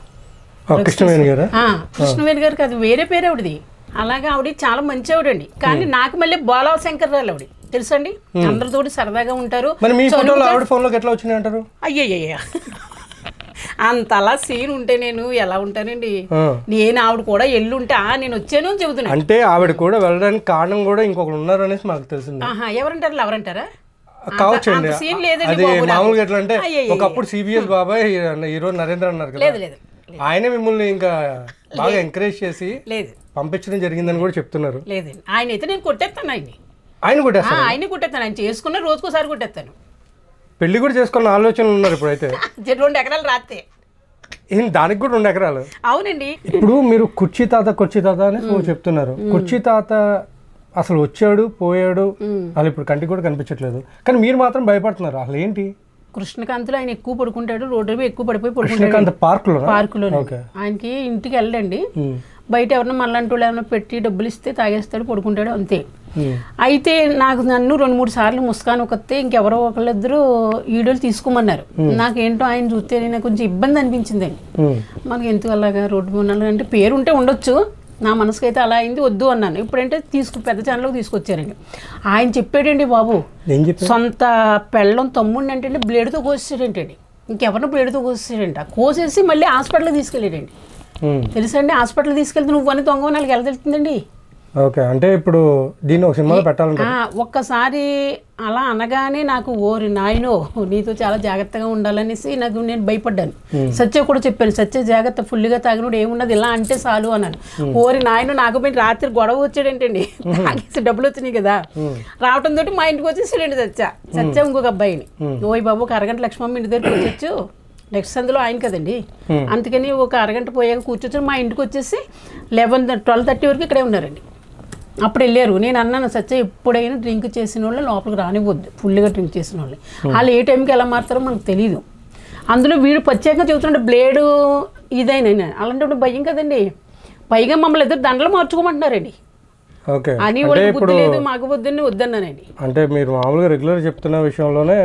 Speaker 2: కృష్ణవేణి గారు కాదు, వేరే పేరు ఆవిడది. అలాగే ఆవిడ చాలా మంచి ఆవిడండి. కానీ నాకు మళ్ళీ బాలవ శంకర్రాలు ఆవిడ తెలుసండి. అందరితోటి సరదాగా ఉంటారు. అయ్యయ్య అంత అలా సీన్ ఉంటే నేను ఎలా ఉంటానండి. నేను ఆవిడ కూడా ఎల్లుంటే నేను వచ్చాను అని చెబుతున్నా.
Speaker 1: అంటే ఆవిడ కూడా వెళ్ళడానికి కారణం కూడా ఇంకొకరు ఉన్నారు అనేసి మాకు తెలిసింది.
Speaker 2: ఎవరంటారు? ఎవరంటారా?
Speaker 1: కావచ్చండి.
Speaker 2: సీన్ లేదండి
Speaker 1: మామూలుగా ఎట్లా అంటే ఒకప్పుడు సిబిఎస్ బాబాయ్ ఈరోజు నరేంద్ర అన్నారు కదా, ఆయనే మిమ్మల్ని ఇంకా బాగా ఎంకరేజ్ చేసి పంపించడం జరిగిందని కూడా చెప్తున్నారు.
Speaker 2: లేదండి, ఆయన అయితే నేను కొట్టేస్తాను.
Speaker 1: ఆయన కొట్టేస్తాను.
Speaker 2: ఆయన చేసుకున్న రోజుకోసారి కొట్టేస్తాను.
Speaker 1: పెళ్లి కూడా చేసుకున్న ఆలోచనలు ఉన్నారు ఇప్పుడైతే.
Speaker 2: 2 ఎకరాలు రాస్తే
Speaker 1: దానికి కూడా 2 ఎకరాలు.
Speaker 2: అవునండి.
Speaker 1: ఇప్పుడు మీరు కుర్చీ తాత అని చెప్తున్నారు. కుర్చీ తాత అసలు వచ్చాడు పోయాడు, అసలు ఇప్పుడు కంటికి కూడా కనిపించట్లేదు, కానీ మీరు మాత్రం భయపడుతున్నారు. అసలు ఏంటి?
Speaker 2: కృష్ణకాంత్లో ఆయన ఎక్కువ పడుకుంటాడు, రోడ్డు మీద ఎక్కువ పడిపోయి పడుకుంటాడు. పార్కులో ఆయనకి ఇంటికి వెళ్ళండి, బయట ఎవరన్నా మళ్ళంటి వాళ్ళు ఏమైనా పెట్టి డబ్బులు ఇస్తే తాగేస్తాడు, పడుకుంటాడు, అంతే. అయితే నన్ను 2-3 సార్లు ముస్కాన్ ఒకతే ఇంకెవరో ఒకళ్ళిద్దరు వీడియోలు తీసుకోమన్నారు. నాకేంటో ఆయన చూస్తే నాకు కొంచెం ఇబ్బంది అనిపించిందండి. మనకి ఎందుకు అలాగా రోడ్డు మీద అంటే పేరు ఉంటే ఉండొచ్చు, నా మనసుకు అయితే అలా అయింది, వద్దు అన్నాను. ఇప్పుడంటే పెద్ద ఛానల్కి తీసుకొచ్చారండి. ఆయన చెప్పాడండి, బాబు సొంత పెళ్ళం తమ్ముడిని అంటే బ్లేడ్తో కోసేసాడంటండి, ఇంకెవరిని బ్లేడ్తో కోసేసాడంట. కోసేసి మళ్ళీ హాస్పిటల్కి తీసుకెళ్ళాడండి. తెలుసండి, హాస్పిటల్ తీసుకెళ్తే నువ్వు అని దొంగ వాళ్ళకి ఎలా తెలుస్తుందండి.
Speaker 1: ఓకే, అంటే ఇప్పుడు దీన్ని ఒక సినిమాలో పెట్టాలంటే
Speaker 2: ఒక్కసారి అలా అనగానే నాకు ఓరి నాయనో నీతో చాలా జాగ్రత్తగా ఉండాలనేసి నేను భయపడ్డాను. సత్య కూడా చెప్పాను, సత్య జాగ్రత్త, ఫుల్గా తాగినోడు ఏమున్నది ఇలా అంటే చాలు అన్నాను. ఓరి నాయనో నాకు పోయి రాత్రి గొడవ వచ్చాడంటండి, తాగేసి డబ్బులు వచ్చినాయి కదా, రావటం తోటి మా ఇంటికి వచ్చేసాడండి సత్య ఇంకొక అబ్బాయిని. ఓయ్ బాబు, ఒక అరగంట లక్ష్మమ్మ ఇంటి దగ్గరికి వచ్చొచ్చు, నెక్స్ట్ అందులో ఆయన కదండి, అందుకని ఒక అరగంట పోయాక కూర్చొచ్చారు. మా ఇంటికి వచ్చేసి 12:30 వరకు ఇక్కడే ఉన్నారండి. అప్పుడు వెళ్ళారు. నేను అన్నాను, సత్య ఎప్పుడైనా డ్రింక్ చేసిన వాళ్ళు లోపలికి రానివ్వద్దు, ఫుల్గా డ్రింక్ చేసిన వాళ్ళు. వాళ్ళు ఏ టైంకి ఎలా మారుతారో మనకు తెలియదు. అందులో వీడు ప్రత్యేకంగా చెబుతున్నాడు బ్లేడు ఇదైనా, అలాంటప్పుడు భయం కదండి. పైగా మమ్మల్ని ఇద్దరు దండలు మార్చుకోమంటున్నారండి. అని వాళ్ళు బుద్ధి లేదు, మాకు వద్దని వద్దన్నానండి.
Speaker 1: అంటే మీరు మామూలుగా రెగ్యులర్ చెప్తున్న విషయంలోనే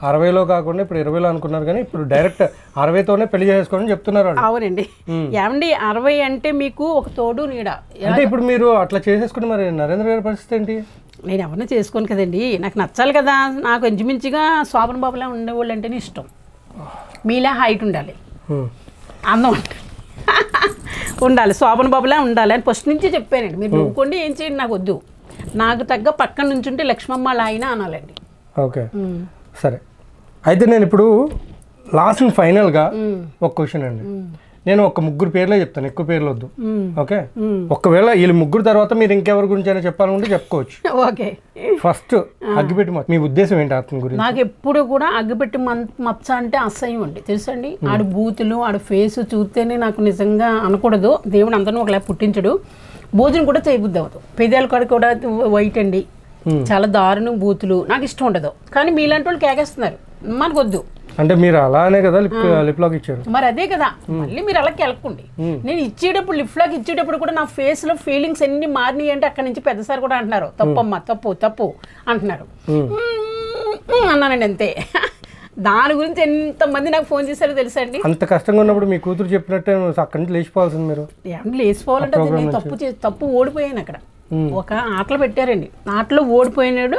Speaker 1: 60లో కాకుండా ఇప్పుడు 20లో అనుకున్నారు, కానీ ఇప్పుడు డైరెక్ట్ 60తోనే పెళ్లి చేసుకోవాలని చెప్తున్నారు.
Speaker 2: అవునండి. ఏమండి 60 అంటే మీకు ఒక తోడు నీడ.
Speaker 1: అంటే ఇప్పుడు మీరు అట్లా చేసేసుకుంటే మరి నరేంద్ర గారి పరిస్థితి ఏంటి?
Speaker 2: నేను ఎవరిని చేసుకోను కదండి, నాకు నచ్చాలి కదా. నాకు ఇంచుమించుగా శోభన్ బాబులా ఉండేవాళ్ళు అంటేనే ఇష్టం. మీలా హైట్ ఉండాలి, అందం ఉండాలి, శోభన్ బాబులా ఉండాలి అని ఫస్ట్ నుంచి చెప్పానండి. మీరు నవ్వుకోండి, ఏం చేయండి, నాకు వద్దు. నాకు తగ్గ పక్కన నుంచి ఉంటే లక్ష్మమ్మ అలా అయినా అనాలండి.
Speaker 1: ఓకే, సరే. అయితే నేను ఇప్పుడు లాస్ట్ ఫైనల్గా ఒక క్వశ్చన్ అండి. నేను ఒక 3 పేర్లే చెప్తాను, ఎక్కువ పేర్లు వద్దు. ఓకే, ఒకవేళ వీళ్ళు 3 తర్వాత మీరు ఇంకెవరి గురించి అయినా చెప్పాలనుకుంటే చెప్పుకోవచ్చు.
Speaker 2: ఓకే,
Speaker 1: ఫస్ట్ అగ్గిపెట్టి మచ్చ, మీ ఉద్దేశం ఏంటి అతని గురించి?
Speaker 2: నాకు ఎప్పుడు కూడా అగ్గిపెట్టి మచ్చ అంటే అసహ్యం అండి, తెలుసండి. ఆడు బూతులు, ఆడు ఫేస్ చూస్తేనే నాకు నిజంగా అనకూడదు. దేవుడు అందరినీ ఒకలా పుట్టించడు. భోజనం కూడా చేయబుద్ధి అవ్వదు. పెదాలు కాడ కూడా వైట్ అండి, చాలా దారుణం, బూతులు నాకు ఇష్టం ఉండదు. కానీ మీలాంటి వాళ్ళు కేకేస్తున్నారు, మనకు వద్దు.
Speaker 1: అంటే మీరు అలానే కదా లిప్ లాక్ ఇచ్చారు,
Speaker 2: మరి అదే కదా. మళ్ళీ మీరు అలా కెలకండి. నేను ఇచ్చేటప్పుడు లిప్ లాక్ ఇచ్చేటప్పుడు కూడా నా ఫేస్ లో ఫీలింగ్స్ ఎన్ని మారినాయి అంటే అక్కడి నుంచి పెద్దసారి కూడా అంటున్నారు, తప్పమ్మా తప్పు అంటున్నారు. అన్నానండి, అంతే. దాని గురించి ఎంతమంది నాకు ఫోన్ చేశారో తెలుసా అండి.
Speaker 1: అంత కష్టంగా ఉన్నప్పుడు మీ కూతురు చెప్పినట్టే అక్కడి నుంచి లేచిపోవాల్సింది. మీరు
Speaker 2: లేచిపోవాలంటే నేను తప్పు ఓడిపోయాను అక్కడ. ఒక ఆటలు పెట్టారండి, ఆటలో ఓడిపోయినాడు.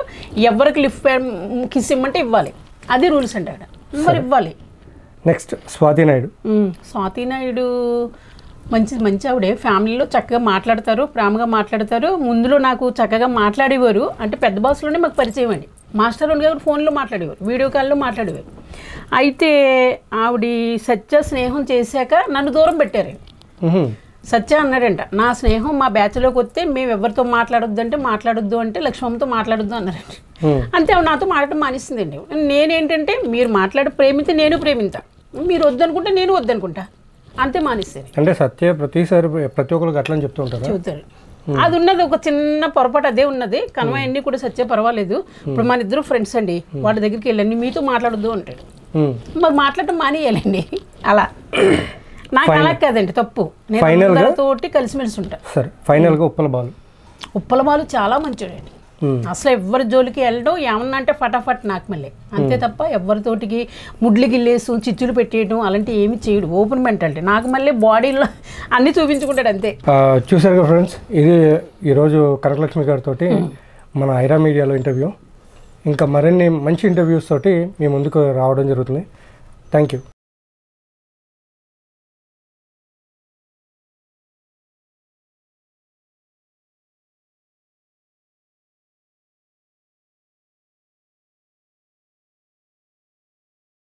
Speaker 2: ఎవరికి లిఫ్ట్ కిస్ ఇమ్మంటే ఇవ్వాలి, అది రూల్స్ అంటే అక్కడ, మరి ఇవ్వాలి.
Speaker 1: నెక్స్ట్ స్వాతి నాయుడు
Speaker 2: మంచి ఆవిడే. ఫ్యామిలీలో చక్కగా మాట్లాడతారు, ప్రేమగా మాట్లాడతారు. ముందులో నాకు చక్కగా మాట్లాడేవారు, అంటే పెద్ద బాస్లోనే మాకు పరిచయం అండి. మాస్టర్ గారు ఫోన్లో మాట్లాడేవారు, వీడియో కాల్లో మాట్లాడేవారు. అయితే ఆవిడ సత్య స్నేహం చేశాక నన్ను దూరం పెట్టారండి. సత్య అన్నాడంట, నా స్నేహం మా బ్యాచ్లోకి వస్తే మేము ఎవరితో మాట్లాడొద్దు అంటే లక్ష్మమ్మతో మాట్లాడొద్దు అన్నారండి. అంతే, ఆవిడ నాతో మాట్లాడటం మానేసిందండి. నేనేంటంటే మీరు మాట్లాడి ప్రేమితే నేను ప్రేమింతా, మీరు వద్దనుకుంటే నేను వద్దనుకుంటా, అంతే మానేస్తారు.
Speaker 1: అంటే సత్య ప్రతిసారి ప్రతి ఒక్కరికి అట్లా చెప్తూ ఉంటారు.
Speaker 2: చెబుతారు అది ఉన్నది ఒక చిన్న పొరపాటు అదే ఉన్నది. కన్వా అన్నీ కూడా సత్య పర్వాలేదు. ఇప్పుడు మన ఇద్దరు ఫ్రెండ్స్ అండి, వాళ్ళ దగ్గరికి వెళ్ళండి మీతో మాట్లాడొద్దు అంటాడు. మరి మాట్లాడటం మానేయాలండి. అలా నాకు అలా కాదండి తప్పు. నేను తోటి కలిసిమెలిసి ఉంటాను.
Speaker 1: సరే ఫైనల్గా ఉప్పల బాలు చాలా మంచివాడండి. అసలు ఎవరి జోలికి వెళ్ళడం ఏమన్నా అంటే ఫటాఫట్ నాకు మళ్ళీ అంతే తప్ప ఎవరితోటికి ముడ్లు గిల్లేసు చిచ్చులు పెట్టేయడం అలాంటివి ఏమి చేయడు. Open mentality. నాకు మళ్ళీ బాడీలో అన్నీ చూపించుకుంటాడు అంతే. చూసారు కదా ఫ్రెండ్స్, ఇది ఈరోజు కనకలక్ష్మి గారితో మన ఐరా మీడియాలో ఇంటర్వ్యూ. ఇంకా మరిన్ని మంచి ఇంటర్వ్యూస్ తోటి మీ ముందుకు రావడం జరుగుతుంది. Thank you.